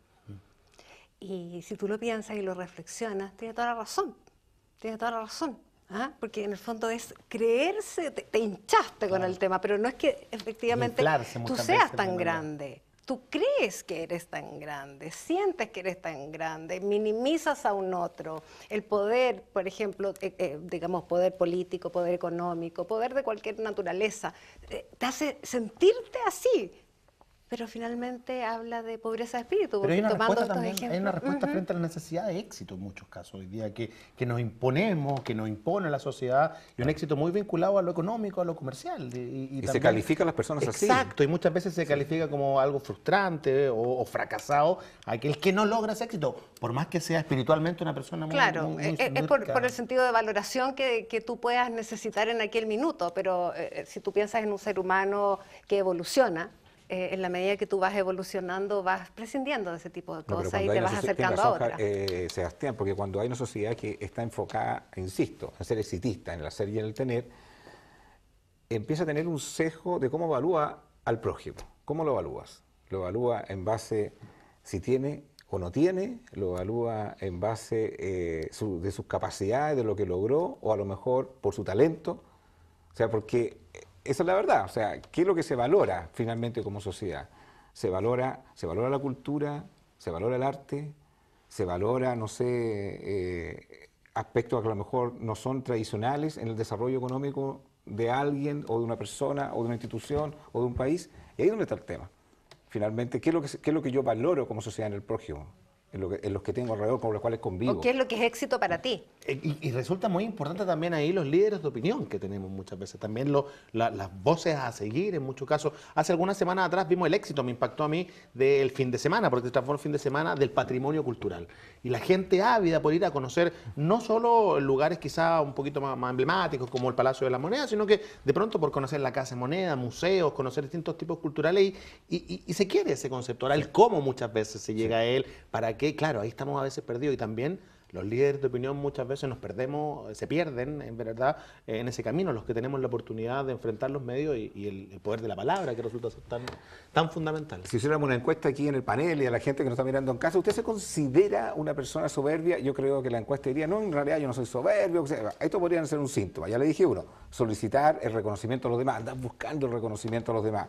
[SPEAKER 2] Y si tú lo piensas y lo reflexionas, tiene toda la razón, tiene toda la razón. ¿Ah? Porque en el fondo es creerse, te hinchaste con el tema, pero no es que efectivamente
[SPEAKER 4] Inflarse
[SPEAKER 2] tú
[SPEAKER 4] muchas
[SPEAKER 2] seas
[SPEAKER 4] veces,
[SPEAKER 2] tan
[SPEAKER 4] Manuela.
[SPEAKER 2] grande. Tú crees que eres tan grande, sientes que eres tan grande, minimizas a un otro. El poder, por ejemplo, digamos, poder político, poder económico, poder de cualquier naturaleza, te hace sentirte así. Pero finalmente habla de pobreza de espíritu,
[SPEAKER 4] Pero hay una
[SPEAKER 2] tomando
[SPEAKER 4] respuesta
[SPEAKER 2] estos
[SPEAKER 4] también, hay una
[SPEAKER 2] ejemplos.
[SPEAKER 4] respuesta frente a la necesidad de éxito en muchos casos hoy día, que nos imponemos, que nos impone la sociedad, y un éxito muy vinculado a lo económico, a lo comercial.
[SPEAKER 1] Y se
[SPEAKER 4] también-
[SPEAKER 1] califica a las personas así.
[SPEAKER 4] Exacto, y muchas veces se califica como algo frustrante o fracasado aquel que no logra ese éxito, por más que sea espiritualmente una persona muy,
[SPEAKER 2] Claro,
[SPEAKER 4] muy, muy,
[SPEAKER 2] es
[SPEAKER 4] muy
[SPEAKER 2] por
[SPEAKER 4] rica.
[SPEAKER 2] el sentido de valoración que tú puedas necesitar en aquel minuto, pero si tú piensas en un ser humano que evoluciona, en la medida que tú vas evolucionando, vas prescindiendo de ese tipo de
[SPEAKER 1] No, pero
[SPEAKER 2] cosas y
[SPEAKER 1] cuando hay
[SPEAKER 2] te
[SPEAKER 1] una
[SPEAKER 2] vas
[SPEAKER 1] sociedad,
[SPEAKER 2] acercando a otra.
[SPEAKER 1] Sebastián, porque cuando hay una sociedad que está enfocada, insisto, en ser exitista, en el hacer y en el tener, empieza a tener un sesgo de cómo evalúa al prójimo. ¿Cómo lo evalúas? Lo evalúa en base si tiene o no tiene, lo evalúa en base de sus capacidades, de lo que logró, o a lo mejor por su talento. O sea, porque esa es la verdad. O sea, ¿qué es lo que se valora finalmente como sociedad? Se valora la cultura, se valora el arte, se valora, no sé, aspectos que a lo mejor no son tradicionales en el desarrollo económico de alguien o de una persona o de una institución o de un país. Y ahí es donde está el tema. Finalmente, ¿qué es lo que yo valoro como sociedad en el prójimo? En los que tengo alrededor, con los cuales
[SPEAKER 2] ¿O
[SPEAKER 1] convivo.
[SPEAKER 2] qué es lo que es éxito para ti?
[SPEAKER 4] Y resulta muy importante también ahí los líderes de opinión que tenemos muchas veces, también las voces a seguir en muchos casos. Hace algunas semanas atrás vimos el éxito, me impactó a mí, del fin de semana, porque se transformó el fin de semana del patrimonio cultural. Y la gente ávida por ir a conocer no solo lugares quizá un poquito más emblemáticos como el Palacio de la Moneda, sino que de pronto por conocer la Casa de Moneda, museos, conocer distintos tipos culturales y se quiere ese concepto. Ahora, el cómo muchas veces se llega a él, para qué, claro, ahí estamos a veces perdidos y también los líderes de opinión muchas veces nos perdemos, se pierden, en verdad, en ese camino, los que tenemos la oportunidad de enfrentar los medios y el poder de la palabra, que resulta ser tan fundamental.
[SPEAKER 1] Si hiciéramos una encuesta aquí en el panel y a la gente que nos está mirando en casa, ¿usted se considera una persona soberbia? Yo creo que la encuesta diría, no, en realidad yo no soy soberbio. O sea, esto podría ser un síntoma. Ya le dije uno, solicitar el reconocimiento a los demás, andar buscando el reconocimiento a los demás.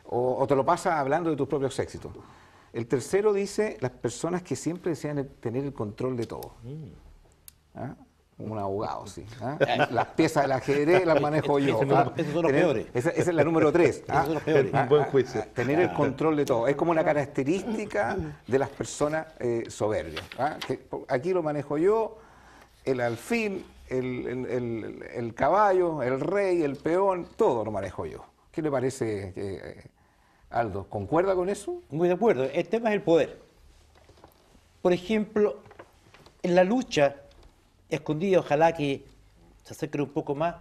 [SPEAKER 1] O te lo pasas hablando de tus propios éxitos. El tercero dice, las personas que siempre desean tener el control de todo. ¿Ah? Un abogado, sí. ¿Ah? Las piezas del ajedrez las manejo yo.
[SPEAKER 3] Esos son los peores.
[SPEAKER 1] Esa es la número 3.
[SPEAKER 3] Esos son los peores.
[SPEAKER 4] Un buen juicio.
[SPEAKER 1] Tener el control de todo. Es como una característica de las personas soberbias. ¿Ah? Aquí lo manejo yo, el alfil, el caballo, el rey, el peón, todo lo manejo yo. ¿Qué le parece, Aldo? ¿Concuerda con eso?
[SPEAKER 3] Muy de acuerdo. El tema es el poder. Por ejemplo, en la lucha escondida, ojalá que se acerquen un poco más,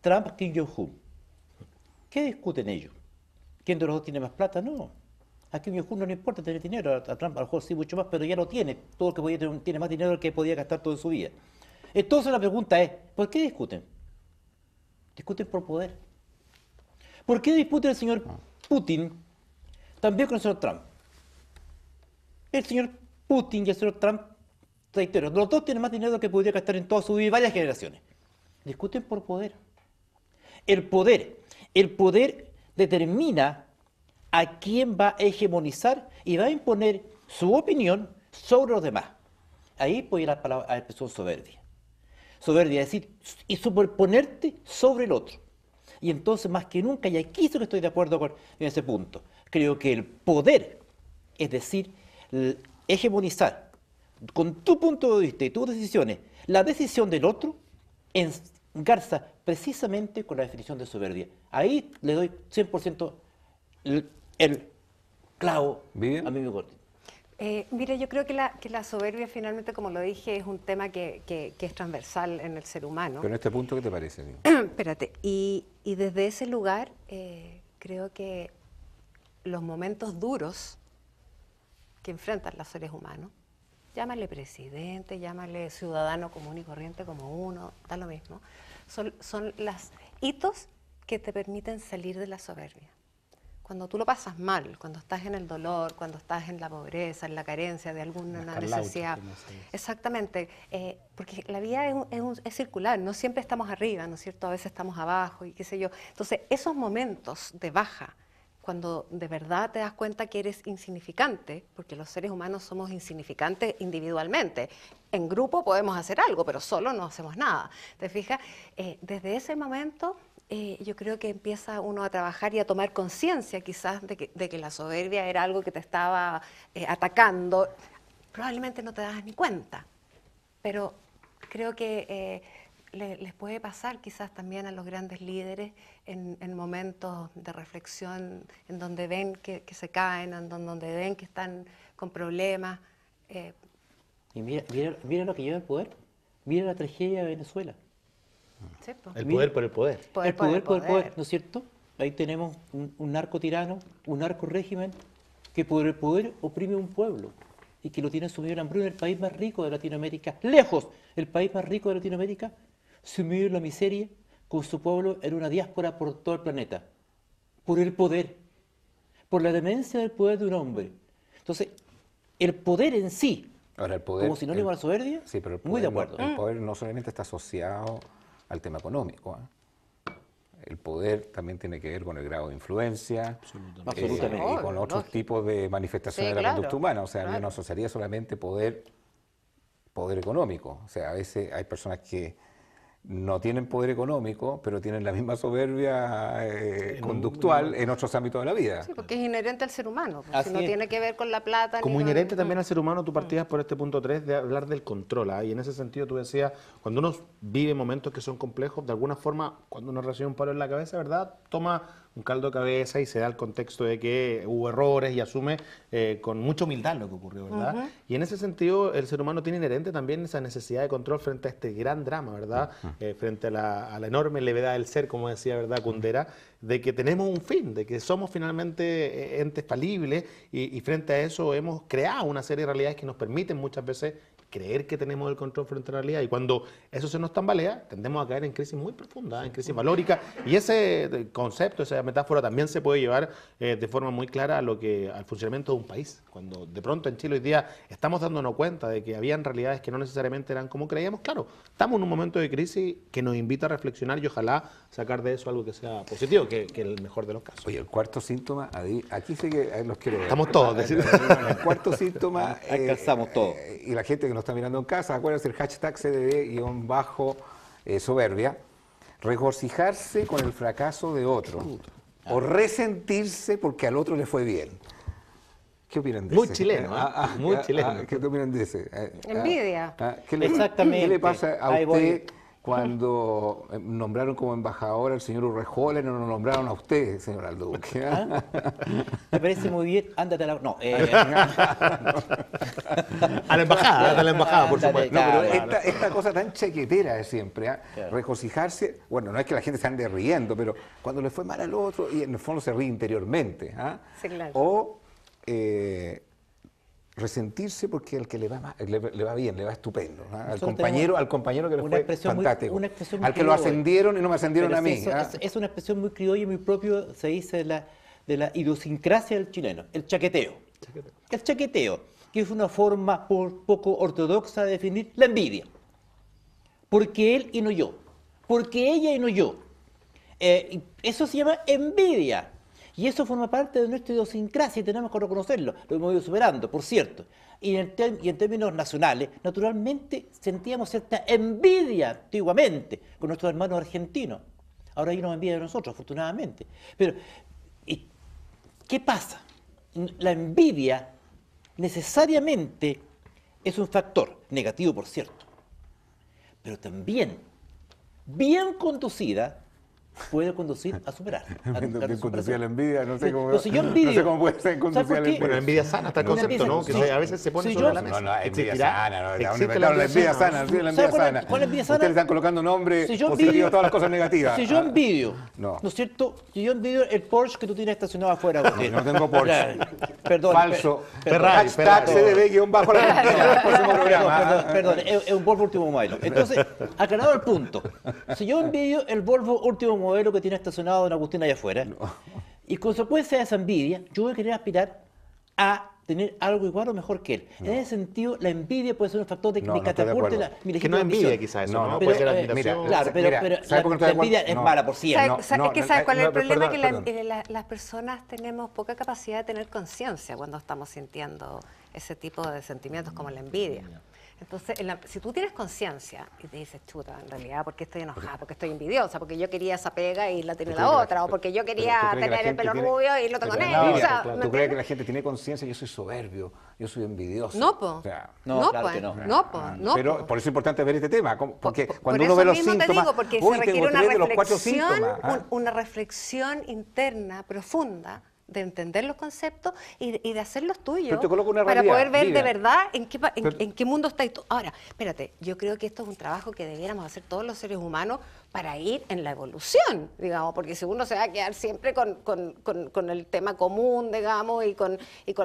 [SPEAKER 3] Trump, Kim Jong-un. ¿Qué discuten ellos? ¿Quién de los dos tiene más plata? No. A Kim Jong-un no le importa tener dinero, a Trump a lo mejor sí mucho más, pero ya lo tiene. Todo el que podía tener, tiene más dinero del que podía gastar toda su vida. Entonces la pregunta es, ¿por qué discuten? Discuten por poder. ¿Por qué discute el señor Putin también con el señor Trump? El señor Putin y el señor Trump, reitero, los dos tienen más dinero del que podría gastar en toda su vida y varias generaciones. Discuten por poder. El poder determina a quién va a hegemonizar y va a imponer su opinión sobre los demás. Ahí puede ir a la expresión soberbia. Soberbia, es decir, y superponerte sobre el otro. Y entonces, más que nunca, y aquí sí que estoy de acuerdo en ese punto, creo que el poder, es decir, hegemonizar con tu punto de vista y tus decisiones, la decisión del otro, engarza precisamente con la definición de soberbia. Ahí le doy 100% el clavo
[SPEAKER 1] ¿Vivian?
[SPEAKER 3] a mi Gordon.
[SPEAKER 2] Mira, yo creo que la soberbia finalmente, como lo dije, es un tema que es transversal en el ser humano.
[SPEAKER 1] Pero en este punto, ¿qué te parece?
[SPEAKER 2] Espérate, y desde ese lugar creo que los momentos duros que enfrentan los seres humanos, llámale presidente, llámale ciudadano común y corriente como uno, da lo mismo, son los hitos que te permiten salir de la soberbia. cuando tú lo pasas mal, cuando estás en el dolor, cuando estás en la pobreza, en la carencia de alguna necesidad. Exactamente, porque la vida es circular, no siempre estamos arriba, ¿no es cierto? A veces estamos abajo y qué sé yo. Entonces, esos momentos de baja, cuando de verdad te das cuenta que eres insignificante, porque los seres humanos somos insignificantes individualmente. En grupo podemos hacer algo, pero solo no hacemos nada. ¿Te fijas? Desde ese momento yo creo que empieza uno a trabajar y a tomar conciencia quizás de que la soberbia era algo que te estaba atacando. Probablemente no te das ni cuenta, pero creo que les puede pasar quizás también a los grandes líderes en momentos de reflexión, en donde ven que se caen, en donde ven que están con problemas.
[SPEAKER 3] Y mira lo que lleva el poder. Mira la tragedia de Venezuela.
[SPEAKER 2] Sí, pues.
[SPEAKER 4] El poder por el poder.
[SPEAKER 3] El poder por el poder, ¿no es cierto? Ahí tenemos un narco tirano, un narco régimen que por el poder oprime a un pueblo y que lo tiene sumido en hambruna, el país más rico de Latinoamérica, lejos, el país más rico de Latinoamérica, sumido en la miseria con su pueblo en una diáspora por todo el planeta, por el poder, por la demencia del poder de un hombre. Entonces, el poder en sí,
[SPEAKER 1] Ahora, el poder,
[SPEAKER 3] como sinónimo de la soberbia,
[SPEAKER 1] sí, pero el poder
[SPEAKER 3] muy de acuerdo.
[SPEAKER 1] el poder no solamente está asociado al tema económico. El poder también tiene que ver con el grado de influencia
[SPEAKER 3] Absolutamente.
[SPEAKER 1] y con otros tipos de manifestaciones
[SPEAKER 2] Sí,
[SPEAKER 1] de la
[SPEAKER 2] claro,
[SPEAKER 1] conducta humana. O sea,
[SPEAKER 2] claro.
[SPEAKER 1] yo no asociaría solamente poder económico. O sea, a veces hay personas que no tienen poder económico, pero tienen la misma soberbia conductual en otros ámbitos de la vida.
[SPEAKER 2] Sí, porque es inherente al ser humano, pues,
[SPEAKER 3] Así
[SPEAKER 2] si no
[SPEAKER 3] es.
[SPEAKER 2] tiene que ver con la plata.
[SPEAKER 4] Como
[SPEAKER 2] ni con-
[SPEAKER 4] inherente también al ser humano, tú partías por este punto 3 de hablar del control. Y en ese sentido tú decías, cuando uno vive momentos que son complejos, de alguna forma, cuando uno recibe un palo en la cabeza, ¿verdad? Toma un caldo de cabeza y se da el contexto de que hubo errores y asume con mucha humildad lo que ocurrió, ¿verdad? Y en ese sentido, el ser humano tiene inherente también esa necesidad de control frente a este gran drama, ¿verdad? Frente a la enorme levedad del ser, como decía, ¿verdad? Kundera, de que tenemos un fin, de que somos finalmente entes falibles y frente a eso hemos creado una serie de realidades que nos permiten muchas veces creer que tenemos el control frente a la realidad, y cuando eso se nos tambalea, tendemos a caer en crisis muy profundas, en crisis valóricas, y ese concepto, esa metáfora también se puede llevar de forma muy clara al funcionamiento de un país. Cuando de pronto en Chile hoy día estamos dándonos cuenta de que habían realidades que no necesariamente eran como creíamos, claro, estamos en un momento de crisis que nos invita a reflexionar y ojalá sacar de eso algo que sea positivo, que el mejor de los casos.
[SPEAKER 1] Oye, el cuarto síntoma, aquí sí que los quiero ver.
[SPEAKER 4] Estamos todos, decir.
[SPEAKER 1] El cuarto síntoma,
[SPEAKER 3] Alcanzamos todo.
[SPEAKER 1] y la gente que nos está mirando en casa, acuérdense el hashtag CDD-soberbia, regocijarse con el fracaso de otro o resentirse porque al otro le fue bien. ¿Qué opinan de
[SPEAKER 4] Muy
[SPEAKER 1] ese?
[SPEAKER 4] chileno, muy chileno.
[SPEAKER 1] ¿Qué opinan de ese?
[SPEAKER 2] Envidia.
[SPEAKER 3] Exactamente.
[SPEAKER 1] ¿Qué le pasa a
[SPEAKER 3] Ahí voy.
[SPEAKER 1] usted cuando nombraron como embajador al señor Urrejola y no lo nombraron a usted, señor Aldo Duque?
[SPEAKER 3] ¿Te parece muy bien? Ándate a la... No,
[SPEAKER 4] A la embajada, por
[SPEAKER 3] Ándale,
[SPEAKER 4] supuesto.
[SPEAKER 1] No, pero
[SPEAKER 3] claro.
[SPEAKER 1] esta cosa tan chaquetera de siempre,
[SPEAKER 3] Claro.
[SPEAKER 1] regocijarse, bueno, no es que la gente se ande riendo, pero cuando le fue mal al otro, y en el fondo se ríe interiormente.
[SPEAKER 2] Sí, claro.
[SPEAKER 1] O resentirse porque el que le va le va bien, le va estupendo. Al
[SPEAKER 3] Nosotros
[SPEAKER 1] compañero que le
[SPEAKER 3] una
[SPEAKER 1] fue
[SPEAKER 3] expresión muy-
[SPEAKER 1] fantástico.
[SPEAKER 3] una expresión muy
[SPEAKER 1] Al que lo
[SPEAKER 3] criolla.
[SPEAKER 1] ascendieron y no me ascendieron
[SPEAKER 3] Pero
[SPEAKER 1] a mí.
[SPEAKER 3] sí, es una expresión muy criolla y muy propio, se dice, de la idiosincrasia del chileno, el chaqueteo. El chaqueteo, que es una forma poco ortodoxa de definir la envidia. Porque él y no yo. Porque ella y no yo. Eso se llama envidia. Y eso forma parte de nuestra idiosincrasia y tenemos que reconocerlo. Lo hemos ido superando, por cierto. Y en términos nacionales, naturalmente sentíamos cierta envidia antiguamente con nuestros hermanos argentinos. Ahora hay una envidia de nosotros, afortunadamente. Pero, ¿y qué pasa? La envidia necesariamente es un factor, negativo por cierto, pero también, bien conducida, puede conducir a superar.
[SPEAKER 1] Bien conducida la envidia, no sé cómo,
[SPEAKER 3] Pero si yo envidio,
[SPEAKER 1] no sé cómo puede ser
[SPEAKER 3] ¿sabes
[SPEAKER 1] conducida
[SPEAKER 3] por
[SPEAKER 1] la
[SPEAKER 3] qué?
[SPEAKER 1] envidia.
[SPEAKER 4] Bueno, envidia sana está el
[SPEAKER 3] Una
[SPEAKER 4] concepto, ¿no? Que
[SPEAKER 3] envidia-
[SPEAKER 4] a veces se pone
[SPEAKER 3] si
[SPEAKER 4] sobre
[SPEAKER 3] yo-
[SPEAKER 4] la mesa.
[SPEAKER 1] No, envidia
[SPEAKER 4] ¿Existirá?
[SPEAKER 1] sana, no,
[SPEAKER 4] ¿Existe
[SPEAKER 1] la envidia sana, la envidia
[SPEAKER 3] ¿Sabe
[SPEAKER 1] sana.
[SPEAKER 3] cuál es envidia sana?
[SPEAKER 1] Ustedes le están colocando nombres
[SPEAKER 3] Si yo
[SPEAKER 1] positivos
[SPEAKER 3] envidio-
[SPEAKER 1] a todas las cosas negativas.
[SPEAKER 3] Si yo envidio,
[SPEAKER 1] No.
[SPEAKER 3] ¿no es cierto? Si yo envidio el Porsche que tú tienes estacionado afuera, Agustín.
[SPEAKER 1] No tengo Porsche.
[SPEAKER 3] Perdón.
[SPEAKER 1] Falso.
[SPEAKER 4] Ferrari,
[SPEAKER 1] Hashtag CDB-bajo la mentira. El próximo programa.
[SPEAKER 3] Perdón, es un Volvo último modelo. Entonces, aclarado el punto, si yo envidio el Volvo último modelo que tiene estacionado don Agustín allá afuera, Y consecuencia de esa envidia, yo voy a querer aspirar a tener algo igual o mejor que él. En ese sentido, la envidia puede ser un factor de
[SPEAKER 1] No, no estoy de
[SPEAKER 3] catapulte
[SPEAKER 1] acuerdo.
[SPEAKER 3] mi
[SPEAKER 4] Que no
[SPEAKER 3] legítima
[SPEAKER 4] es envidia
[SPEAKER 3] ambición.
[SPEAKER 4] quizás eso,
[SPEAKER 1] No,
[SPEAKER 4] ¿no?
[SPEAKER 1] no,
[SPEAKER 4] Puede ser
[SPEAKER 1] pero,
[SPEAKER 4] admiración.
[SPEAKER 1] mira,
[SPEAKER 3] Claro, pero,
[SPEAKER 1] mira,
[SPEAKER 3] pero
[SPEAKER 1] ¿sabe por qué no estoy de
[SPEAKER 3] envidia
[SPEAKER 1] acuerdo?
[SPEAKER 3] es
[SPEAKER 1] No.
[SPEAKER 3] mala por siempre.
[SPEAKER 1] No,
[SPEAKER 2] Es
[SPEAKER 1] no,
[SPEAKER 2] que ¿sabes cuál es el problema?
[SPEAKER 1] perdón.
[SPEAKER 2] Que las personas tenemos poca capacidad de tener conciencia cuando estamos sintiendo ese tipo de sentimientos como la envidia. Entonces, si tú tienes conciencia y te dices, chuta, en realidad, ¿por qué estoy enojada? Porque estoy envidiosa, porque yo quería esa pega y la tiene la otra, o porque yo quería tener el pelo rubio y lo tengo negro. O sea, ¿me
[SPEAKER 1] ¿Tú crees que
[SPEAKER 2] entiendes?
[SPEAKER 1] la gente tiene conciencia? Yo soy soberbio, yo soy envidioso.
[SPEAKER 2] No, po.
[SPEAKER 1] O sea,
[SPEAKER 3] No, claro que no.
[SPEAKER 2] No,
[SPEAKER 1] pero
[SPEAKER 2] po.
[SPEAKER 1] por eso es importante ver este tema, porque
[SPEAKER 2] Por
[SPEAKER 1] cuando
[SPEAKER 2] eso
[SPEAKER 1] uno ve los
[SPEAKER 2] mismo te
[SPEAKER 1] síntomas,
[SPEAKER 2] digo, porque
[SPEAKER 1] uy,
[SPEAKER 2] se requiere
[SPEAKER 1] tengo
[SPEAKER 2] una
[SPEAKER 1] 3 de los 4
[SPEAKER 2] reflexión,
[SPEAKER 1] síntomas.
[SPEAKER 2] una reflexión interna profunda de entender los conceptos y de hacerlos tuyos
[SPEAKER 1] Pero te coloco una
[SPEAKER 2] para
[SPEAKER 1] realidad,
[SPEAKER 2] poder ver
[SPEAKER 1] mira.
[SPEAKER 2] de verdad en qué,
[SPEAKER 1] Pero-
[SPEAKER 2] en qué mundo estáis tú. Ahora, espérate, yo creo que esto es un trabajo que debiéramos hacer todos los seres humanos para ir en la evolución, digamos, porque si uno se va a quedar siempre con el tema común, digamos, y con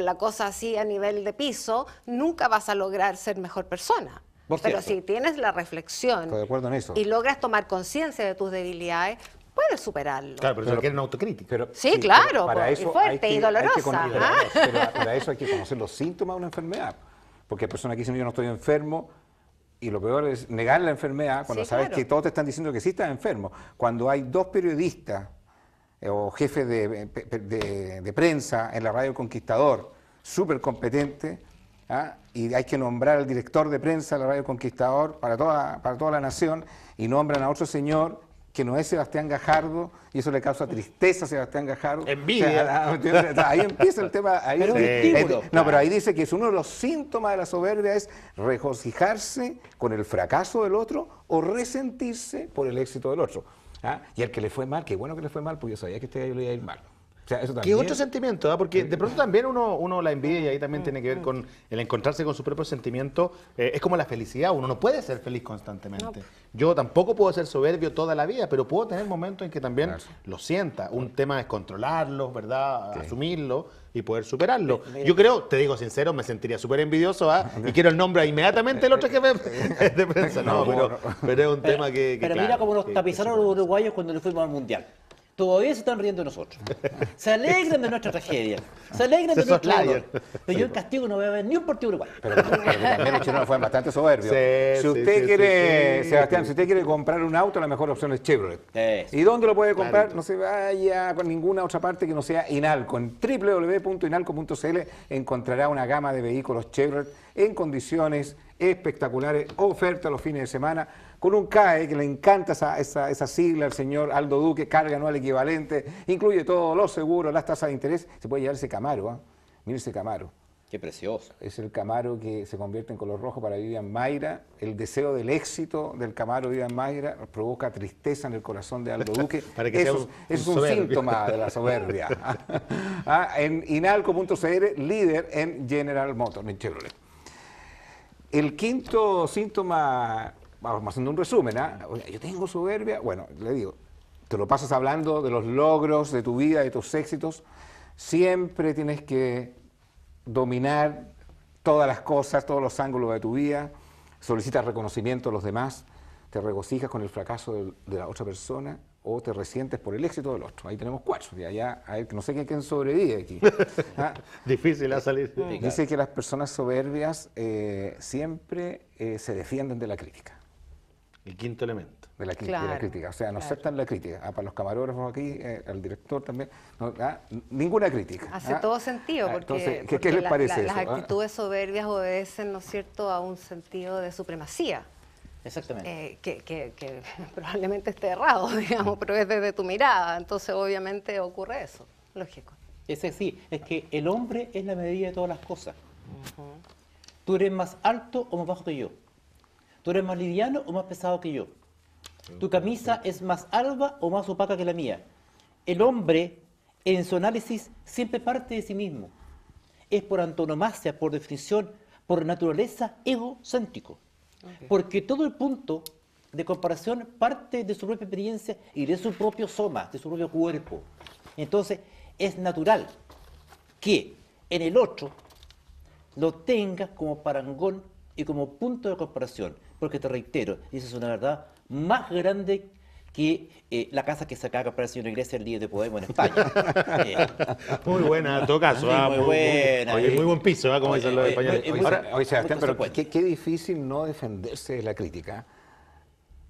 [SPEAKER 2] la cosa así a nivel de piso, nunca vas a lograr ser mejor persona.
[SPEAKER 3] Por
[SPEAKER 2] Pero
[SPEAKER 3] cierto.
[SPEAKER 2] si tienes la reflexión
[SPEAKER 1] Estoy de acuerdo en eso.
[SPEAKER 2] y logras tomar conciencia de tus debilidades, puedes superarlo.
[SPEAKER 4] Claro, pero se requiere una autocrítica.
[SPEAKER 1] Pero-
[SPEAKER 2] Sí, claro,
[SPEAKER 1] pero para
[SPEAKER 2] po, y
[SPEAKER 1] eso
[SPEAKER 2] fuerte,
[SPEAKER 1] hay que-
[SPEAKER 2] y
[SPEAKER 1] hay que
[SPEAKER 2] dolorosa,
[SPEAKER 1] conocer-
[SPEAKER 2] ¿ah?
[SPEAKER 1] pero para eso hay que conocer los síntomas de una enfermedad. Porque hay personas que dicen, yo no estoy enfermo, y lo peor es negar la enfermedad cuando
[SPEAKER 2] Sí,
[SPEAKER 1] sabes
[SPEAKER 2] claro.
[SPEAKER 1] que todos te están diciendo que sí estás enfermo. Cuando hay 2 periodistas o jefes de prensa en la radio El Conquistador, súper competentes, ¿ah? Y hay que nombrar al director de prensa de la radio El Conquistador para toda la nación, y nombran a otro señor que no es Sebastián Gajardo, y eso le causa tristeza a Sebastián Gajardo.
[SPEAKER 4] Envidia.
[SPEAKER 1] O sea, ahí empieza el tema. Ahí
[SPEAKER 3] Pero
[SPEAKER 1] sí.
[SPEAKER 3] un estímulo.
[SPEAKER 1] No, pero ahí dice que es uno de los síntomas de la soberbia es regocijarse con el fracaso del otro o resentirse por el éxito del otro. ¿Ah? Y al que le fue mal, qué bueno que le fue mal, porque yo sabía que este gallo le iba a ir mal. O sea, eso
[SPEAKER 4] ¿Qué
[SPEAKER 1] también.
[SPEAKER 4] otro sentimiento? ¿Ah? Porque de pronto también uno la envidia, y ahí también tiene que ver con el encontrarse con su propio sentimiento. Es como la felicidad, uno no puede ser feliz constantemente. Yo tampoco puedo ser soberbio toda la vida, pero puedo tener momentos en que también
[SPEAKER 1] Claro.
[SPEAKER 4] lo sienta. Un tema es controlarlo, ¿verdad?
[SPEAKER 1] Sí.
[SPEAKER 4] Asumirlo y poder superarlo. Yo creo, te digo sincero, me sentiría súper envidioso, ¿ah? Y quiero el nombre inmediatamente del otro jefe de prensa. No, pero es un tema que
[SPEAKER 3] Pero
[SPEAKER 4] claro,
[SPEAKER 3] mira cómo nos
[SPEAKER 4] que
[SPEAKER 3] tapizaron
[SPEAKER 4] supera.
[SPEAKER 3] los uruguayos cuando nos fuimos al Mundial. Todavía se están riendo de nosotros. Se alegran de nuestra tragedia. Se alegran de
[SPEAKER 4] Se
[SPEAKER 3] nuestro
[SPEAKER 4] soslayan.
[SPEAKER 3] dolor. Pero yo en castigo no voy a ver ni un partido uruguayo.
[SPEAKER 1] Pero también los chilenos fueron bastante soberbios.
[SPEAKER 4] Sí,
[SPEAKER 1] Si
[SPEAKER 4] sí,
[SPEAKER 1] usted
[SPEAKER 4] sí,
[SPEAKER 1] quiere,
[SPEAKER 4] sí.
[SPEAKER 1] Sebastián, si usted quiere comprar un auto, la mejor opción es Chevrolet.
[SPEAKER 3] Eso.
[SPEAKER 1] ¿Y dónde lo puede comprar?
[SPEAKER 4] Clarito.
[SPEAKER 1] No se vaya con ninguna otra parte que no sea Inalco. En www.inalco.cl encontrará una gama de vehículos Chevrolet en condiciones espectaculares, oferta los fines de semana, con un CAE que le encanta esa sigla al señor Aldo Duque, carga anual equivalente, incluye todos los seguros, las tasas de interés. Se puede llevar ese Camaro, ¿ah? Mire ese Camaro.
[SPEAKER 3] Qué precioso.
[SPEAKER 1] Es el Camaro que se convierte en color rojo para Vivian Mayra. El deseo del éxito del Camaro Vivian Mayra provoca tristeza en el corazón de Aldo Duque.
[SPEAKER 4] Para que sea
[SPEAKER 1] Eso
[SPEAKER 4] un
[SPEAKER 1] es un
[SPEAKER 4] soberbio.
[SPEAKER 1] síntoma de la soberbia. En inalco.cl, líder en General Motors, en Chevrolet. El quinto síntoma, vamos haciendo un resumen, ¿ah? Oye, yo tengo soberbia. Bueno, le digo, te lo pasas hablando de los logros de tu vida, de tus éxitos. Siempre tienes que dominar todas las cosas, todos los ángulos de tu vida. Solicitas reconocimiento a los demás. Te regocijas con el fracaso de la otra persona o te resientes por el éxito del otro. Ahí tenemos 4. Y allá, a ver, no sé quién sobrevive aquí. ¿Ah?
[SPEAKER 4] Difícil a salir.
[SPEAKER 1] Dice que las personas soberbias siempre se defienden de la crítica.
[SPEAKER 4] El quinto elemento.
[SPEAKER 1] De la
[SPEAKER 2] Claro,
[SPEAKER 1] crítica. O sea, no
[SPEAKER 2] claro.
[SPEAKER 1] aceptan la crítica. Para los camarógrafos aquí, al director también, ninguna crítica.
[SPEAKER 2] Hace todo sentido, porque,
[SPEAKER 1] Entonces, ¿qué
[SPEAKER 2] porque
[SPEAKER 1] les parece
[SPEAKER 2] las
[SPEAKER 1] eso?
[SPEAKER 2] actitudes soberbias obedecen, ¿no es cierto?, a un sentido de supremacía.
[SPEAKER 3] Exactamente.
[SPEAKER 2] Que probablemente esté errado, digamos, pero es desde tu mirada, entonces obviamente ocurre eso, lógico.
[SPEAKER 3] Es así, es que el hombre es la medida de todas las cosas. Tú eres más alto o más bajo que yo. Tú eres más liviano o más pesado que yo. Tu camisa es más alba o más opaca que la mía. El hombre, en su análisis, siempre parte de sí mismo. Es por antonomasia, por definición, por naturaleza egocéntrico. Porque todo el punto de comparación parte de su propia experiencia y de su propio soma, de su propio cuerpo. Entonces, es natural que en el otro lo tengas como parangón y como punto de comparación. Porque te reitero, y esa es una verdad más grande que la casa que se acaba de comprar el señor Iglesias el día de Podemos en España.
[SPEAKER 4] Muy buena, en todo caso.
[SPEAKER 3] Sí, muy buena.
[SPEAKER 4] Oye, muy buen piso, como dicen los españoles.
[SPEAKER 1] Ahora, oye, Sebastián, pero
[SPEAKER 3] consecuente.
[SPEAKER 1] qué difícil no defenderse de la crítica.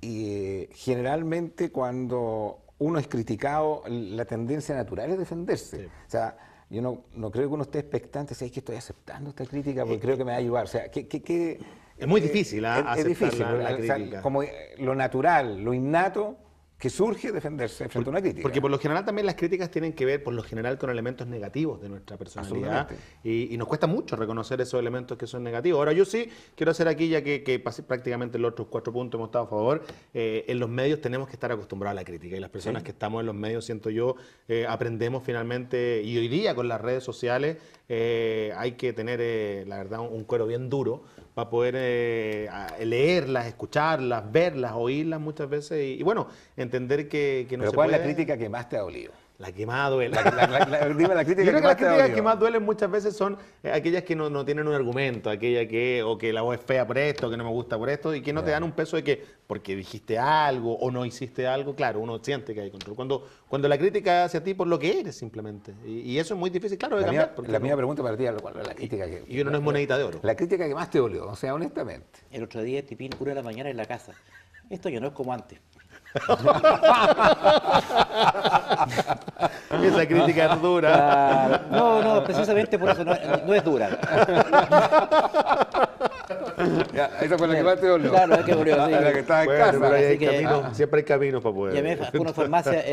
[SPEAKER 1] Y generalmente cuando uno es criticado, la tendencia natural es defenderse.
[SPEAKER 4] Sí.
[SPEAKER 1] O sea, yo no creo que uno esté expectante, ¿sabes que estoy aceptando esta crítica? Porque creo que me va a ayudar. O sea,
[SPEAKER 4] Es muy difícil
[SPEAKER 1] es
[SPEAKER 4] aceptar
[SPEAKER 1] difícil,
[SPEAKER 4] la
[SPEAKER 1] o sea,
[SPEAKER 4] crítica.
[SPEAKER 1] como lo natural, lo innato que surge defenderse frente a una crítica.
[SPEAKER 4] Porque por lo general también las críticas tienen que ver, por lo general, con elementos negativos de nuestra personalidad.
[SPEAKER 1] Absolutamente.
[SPEAKER 4] Y nos cuesta mucho reconocer esos elementos que son negativos. Ahora, yo sí quiero hacer aquí, ya que pasé prácticamente los otros 4 puntos hemos estado a favor, en los medios tenemos que estar acostumbrados a la crítica. Y las personas que estamos en los medios, siento yo, aprendemos finalmente, y hoy día con las redes sociales, hay que tener, la verdad, un cuero bien duro para poder leerlas, escucharlas, verlas, oírlas muchas veces. Y bueno, entender que no
[SPEAKER 1] Pero
[SPEAKER 4] se
[SPEAKER 1] ¿cuál
[SPEAKER 4] puede...
[SPEAKER 1] es la crítica que más te ha dolido?
[SPEAKER 4] La que más duele.
[SPEAKER 1] Dime la crítica
[SPEAKER 4] Yo creo que
[SPEAKER 1] que más
[SPEAKER 4] las
[SPEAKER 1] te ha
[SPEAKER 4] críticas
[SPEAKER 1] dolido.
[SPEAKER 4] que más duelen muchas veces son aquellas que no tienen un argumento, aquella que, o que la voz es fea por esto, que no me gusta por esto, y que no te dan un peso de que porque dijiste algo o no hiciste algo, claro, uno siente que hay control. Cuando la crítica es hacia ti por lo que eres simplemente. Y eso es muy difícil, claro, de cambiar.
[SPEAKER 1] La misma pregunta para ti, ¿cuál es la crítica que...
[SPEAKER 4] Y uno no es monedita de oro.
[SPEAKER 1] La crítica que más te dolió, o sea, honestamente.
[SPEAKER 3] El otro día, tipín, 1 de la mañana en la casa. Esto ya no es como antes.
[SPEAKER 4] Esa crítica es dura.
[SPEAKER 3] No, precisamente por eso no es dura.
[SPEAKER 1] Ya, esa fue la que más te dolió.
[SPEAKER 3] Claro, es que dolió, sí.
[SPEAKER 1] La que estaba en
[SPEAKER 4] Bueno,
[SPEAKER 1] casa.
[SPEAKER 4] pero ahí hay
[SPEAKER 3] así que-
[SPEAKER 4] caminos, siempre hay caminos para poder.
[SPEAKER 3] Llamé a una farmacia,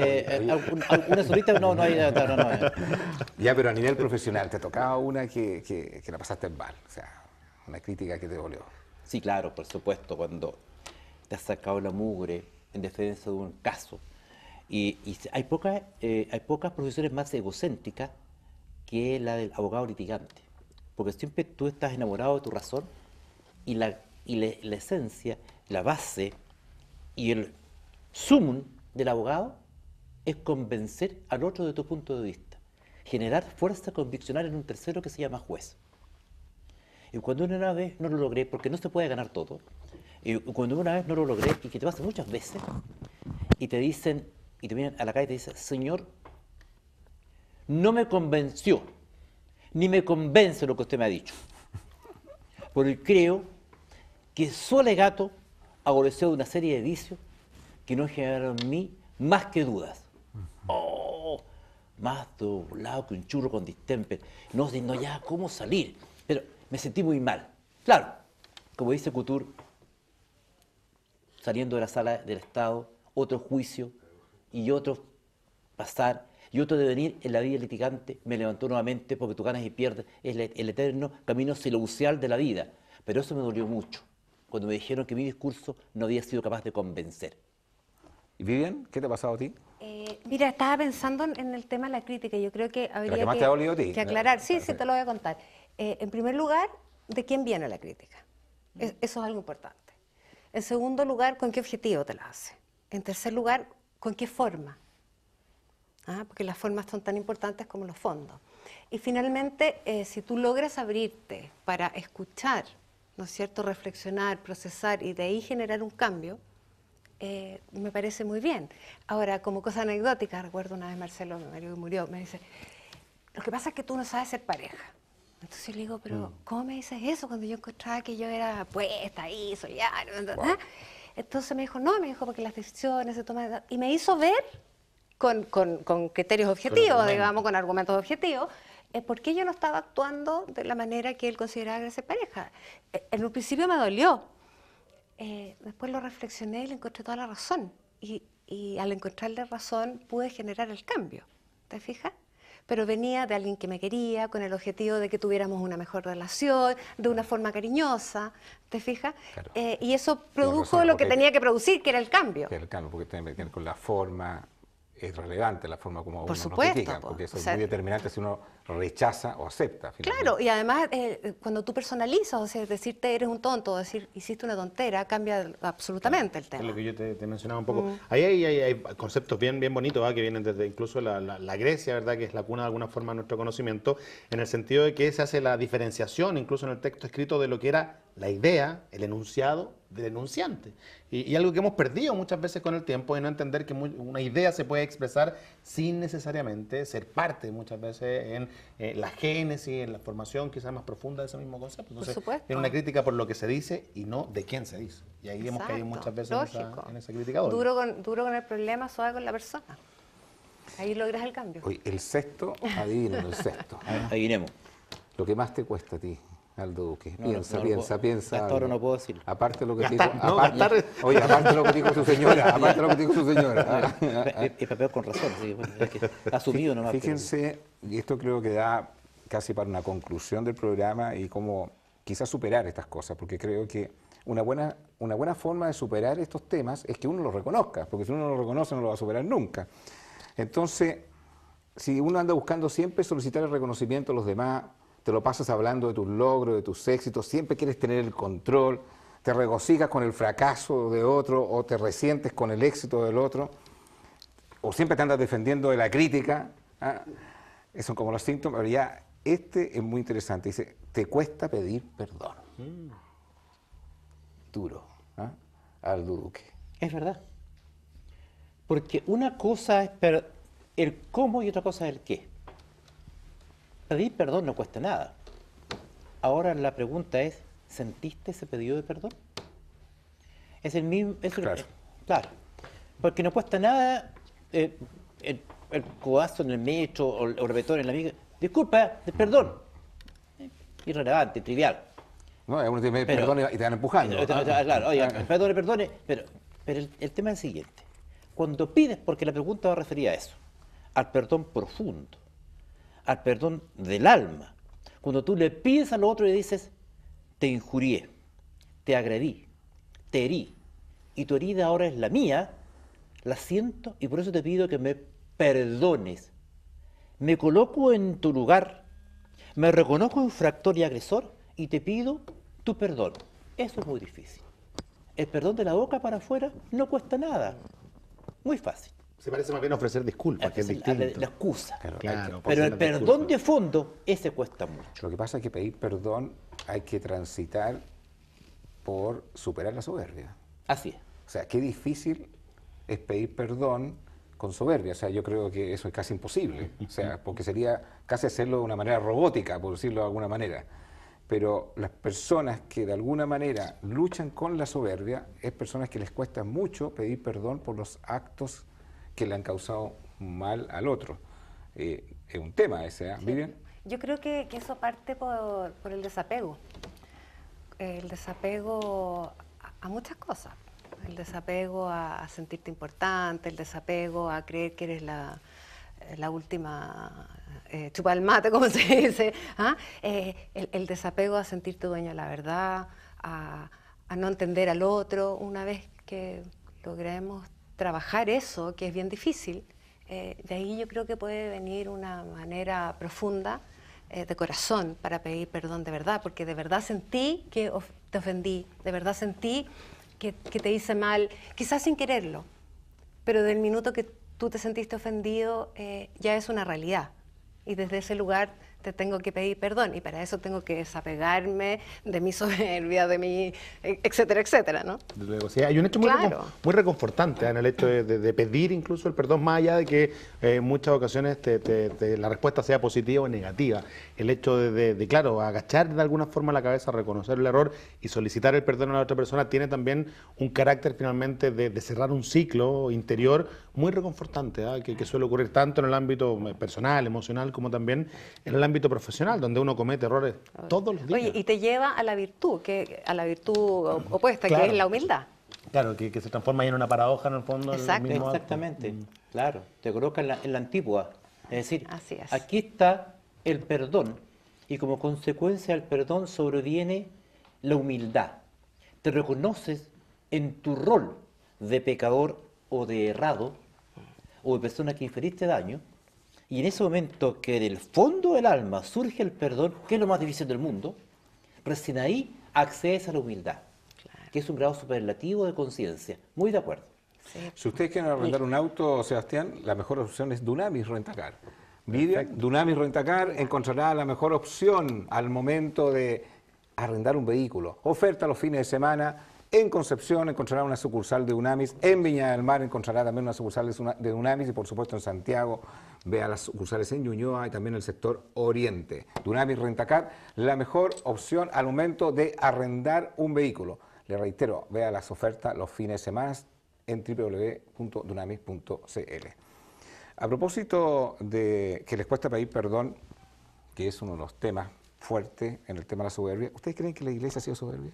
[SPEAKER 3] alguna solita, no hay nada, no.
[SPEAKER 1] Ya, pero a nivel profesional, ¿te tocaba una que la pasaste mal? O sea, una crítica que te dolió.
[SPEAKER 3] Sí, claro, por supuesto, cuando te has sacado la mugre en defensa de un caso. Y hay pocas profesiones más egocéntricas que la del abogado litigante. Porque siempre tú estás enamorado de tu razón y la esencia, la base y el sumum del abogado es convencer al otro de tu punto de vista. Generar fuerza conviccional en un tercero que se llama juez. Y cuando una vez no lo logré, porque no se puede ganar todo, y cuando una vez no lo logré, y que te pasa muchas veces, y te dicen, y te vienen a la calle y te dicen, señor, no me convenció, ni me convence lo que usted me ha dicho, porque creo que su alegato adoleció de una serie de vicios que no generaron en mí más que dudas. Oh, más doblado que un churro con distemper. No ya, ¿cómo salir? Pero me sentí muy mal. Claro, como dice Couture, saliendo de la sala del Estado, otro juicio y otro pasar y otro devenir en la vida litigante me levantó nuevamente porque tú ganas y pierdes, es el eterno camino silencial de la vida. Pero eso me dolió mucho, cuando me dijeron que mi discurso no había sido capaz de convencer.
[SPEAKER 1] ¿Y Vivian, qué te ha pasado a ti?
[SPEAKER 2] Mira, estaba pensando en el tema de la crítica. Yo creo que habría
[SPEAKER 1] que más te ha dolido a ti.
[SPEAKER 2] que aclarar. Sí, te lo voy a contar. En primer lugar, ¿de quién viene la crítica? Eso es algo importante. En segundo lugar, ¿con qué objetivo te la hace? En tercer lugar, ¿con qué forma? Porque las formas son tan importantes como los fondos. Y finalmente, si tú logras abrirte para escuchar, ¿no es cierto?, reflexionar, procesar y de ahí generar un cambio, me parece muy bien. Ahora, como cosa anecdótica, recuerdo una vez Marcelo, mi marido murió, me dice, lo que pasa es que tú no sabes ser pareja. Entonces le digo, pero ¿cómo me dices eso cuando yo encontraba que yo era puesta ahí, solidaria? Wow. Entonces me dijo, porque las decisiones se toman... Y me hizo ver con criterios objetivos, digamos, con argumentos objetivos, por qué yo no estaba actuando de la manera que él consideraba que era ser pareja. En un principio me dolió. Después lo reflexioné y le encontré toda la razón. Y al encontrarle razón pude generar el cambio. ¿Te fijas? Pero venía de alguien que me quería, con el objetivo de que tuviéramos una mejor relación, de una forma cariñosa, ¿te fijas? Claro. Y eso produjo lo que tenía que producir, que era el cambio.
[SPEAKER 1] Que era el cambio, porque tiene que ver con la forma, es relevante la forma como
[SPEAKER 2] por
[SPEAKER 1] uno
[SPEAKER 2] supuesto,
[SPEAKER 1] nos critica, porque eso es muy determinante si uno rechaza o acepta. Finalmente.
[SPEAKER 2] Claro, y además cuando tú personalizas, o sea, decirte eres un tonto, decir hiciste una tontera, cambia absolutamente el tema.
[SPEAKER 4] Es lo que yo te mencionaba un poco. Ahí hay conceptos bien bonitos, ¿verdad? Que vienen desde incluso la Grecia, ¿verdad? Que es la cuna de alguna forma de nuestro conocimiento, en el sentido de que se hace la diferenciación, incluso en el texto escrito, de lo que era la idea, el enunciado, denunciante. Y algo que hemos perdido muchas veces con el tiempo es no entender que una idea se puede expresar sin necesariamente ser parte muchas veces en la génesis, en la formación quizás más profunda de ese mismo concepto. Entonces,
[SPEAKER 2] Por supuesto.
[SPEAKER 4] es una crítica por lo que se dice y no de quién se dice. Y ahí hemos caído
[SPEAKER 2] Exacto,
[SPEAKER 4] muchas veces
[SPEAKER 2] lógico.
[SPEAKER 4] en esa crítica doble.
[SPEAKER 2] Duro con el problema, suave con la persona. Ahí logras el cambio.
[SPEAKER 1] Oye, el sexto, adivinen el sexto.
[SPEAKER 3] Adivinemos.
[SPEAKER 1] Lo que más te cuesta a ti, Aldo Duque. Piensa,
[SPEAKER 3] no lo puedo-
[SPEAKER 1] piensa.
[SPEAKER 3] hasta ahora
[SPEAKER 1] Aldo.
[SPEAKER 3] no puedo decirlo.
[SPEAKER 1] Aparte de lo que
[SPEAKER 4] Ya
[SPEAKER 1] dijo,
[SPEAKER 4] está, no,
[SPEAKER 1] aparte,
[SPEAKER 4] gastar-
[SPEAKER 1] oye, aparte de lo que dijo su señora, aparte de lo que dijo su señora.
[SPEAKER 3] Es peor con razón, así que, bueno, es que asumido nomás. pero-
[SPEAKER 1] Fíjense, y esto creo que da casi para una conclusión del programa y cómo quizás superar estas cosas, porque creo que una buena forma de superar estos temas es que uno los reconozca, porque si uno no lo reconoce no lo va a superar nunca. Entonces, si uno anda buscando siempre solicitar el reconocimiento a los demás, te lo pasas hablando de tus logros, de tus éxitos, siempre quieres tener el control, te regocijas con el fracaso de otro o te resientes con el éxito del otro, o siempre te andas defendiendo de la crítica, ¿ah? Esos son como los síntomas, pero ya este es muy interesante, dice, te cuesta pedir perdón. Duro, ¿ah? Aldo Duque.
[SPEAKER 3] Es verdad. Porque una cosa es el cómo y otra cosa es el qué. Pedir perdón no cuesta nada. Ahora la pregunta es, ¿sentiste ese pedido de perdón? Es el mismo...
[SPEAKER 1] Claro.
[SPEAKER 3] Claro. Porque no cuesta nada el codazo en el metro o el repetón en la amiga. Disculpa, perdón. Irrelevante, trivial.
[SPEAKER 1] No, uno te pide
[SPEAKER 3] Pero-
[SPEAKER 1] perdón y te van empujando.
[SPEAKER 3] Claro, oiga, perdone. Pero el tema es el siguiente. Cuando pides, porque la pregunta va referida a eso, al perdón profundo, al perdón del alma. Cuando tú le pides al otro y le dices, te injurié, te agredí, te herí, y tu herida ahora es la mía, la siento y por eso te pido que me perdones. Me coloco en tu lugar, me reconozco infractor y agresor y te pido tu perdón. Eso es muy difícil. El perdón de la boca para afuera no cuesta nada. Muy fácil.
[SPEAKER 4] Se parece más bien ofrecer disculpas, que es
[SPEAKER 3] Es
[SPEAKER 4] distinto.
[SPEAKER 3] la excusa.
[SPEAKER 4] Claro,
[SPEAKER 3] Pero el
[SPEAKER 4] las
[SPEAKER 3] perdón
[SPEAKER 4] disculpas.
[SPEAKER 3] de fondo, ese cuesta mucho.
[SPEAKER 1] Lo que pasa es que pedir perdón hay que transitar por superar la soberbia.
[SPEAKER 3] Así es.
[SPEAKER 1] O sea, qué difícil es pedir perdón con soberbia. O sea, yo creo que eso es casi imposible. O sea, porque sería casi hacerlo de una manera robótica, por decirlo de alguna manera. Pero las personas que de alguna manera luchan con la soberbia, es personas que les cuesta mucho pedir perdón por los actos que le han causado mal al otro. Es un tema ese, ¿eh? Vivian.
[SPEAKER 2] Yo creo que eso parte por el desapego. El desapego a muchas cosas. El desapego a sentirte importante, el desapego a creer que eres la última chupa del mate, como se dice. ¿Ah? El desapego a sentirte dueño de la verdad, a no entender al otro. Una vez que logremos trabajar eso, que es bien difícil, de ahí yo creo que puede venir una manera profunda de corazón para pedir perdón de verdad, porque de verdad sentí que te ofendí, de verdad sentí que te hice mal, quizás sin quererlo, pero del minuto que tú te sentiste ofendido ya es una realidad y desde ese lugar te tengo que pedir perdón y para eso tengo que desapegarme de mi soberbia, de mi etcétera, etcétera, ¿no?
[SPEAKER 4] Desde luego, sí, hay un hecho muy,
[SPEAKER 2] Claro.
[SPEAKER 4] muy reconfortante en el hecho de pedir incluso el perdón, más allá de que en muchas ocasiones la respuesta sea positiva o negativa. El hecho claro, agachar de alguna forma la cabeza, reconocer el error y solicitar el perdón a la otra persona tiene también un carácter finalmente de cerrar un ciclo interior muy reconfortante, ¿ah? que suele ocurrir tanto en el ámbito personal, emocional, como también en el ámbito profesional, donde uno comete errores todos los días.
[SPEAKER 2] Oye, y te lleva a la virtud, a la virtud opuesta,
[SPEAKER 4] Claro.
[SPEAKER 2] que es la humildad.
[SPEAKER 4] Claro, que se transforma ahí en una paradoja en el fondo. el
[SPEAKER 2] Exacto.
[SPEAKER 4] mismo acto.
[SPEAKER 3] Exactamente, claro, te coloca en la antigua. Es decir,
[SPEAKER 2] Así es.
[SPEAKER 3] aquí está el perdón y como consecuencia del perdón sobreviene la humildad. Te reconoces en tu rol de pecador o de errado o de persona que inferiste daño y en ese momento que del fondo del alma surge el perdón, que es lo más difícil del mundo, recién ahí accedes a la humildad, que es un grado superlativo de conciencia. Muy de acuerdo.
[SPEAKER 2] Sí.
[SPEAKER 1] Si ustedes quieren arrendar un auto, Sebastián, la mejor opción es Dunamis Rentacar. Vivian, Dunamis Rentacar encontrará la mejor opción al momento de arrendar un vehículo. Oferta los fines de semana, En Concepción encontrará una sucursal de Unamis, en Viña del Mar encontrará también una sucursal de Unamis y por supuesto en Santiago vea las sucursales en Ñuñoa y también el sector Oriente. Dunamis Rentacar, la mejor opción al momento de arrendar un vehículo. Le reitero, vea las ofertas los fines de semana en www.dunamis.cl. A propósito de que les cuesta pedir perdón, que es uno de los temas fuertes en el tema de la soberbia, ¿ustedes creen que la iglesia ha sido soberbia?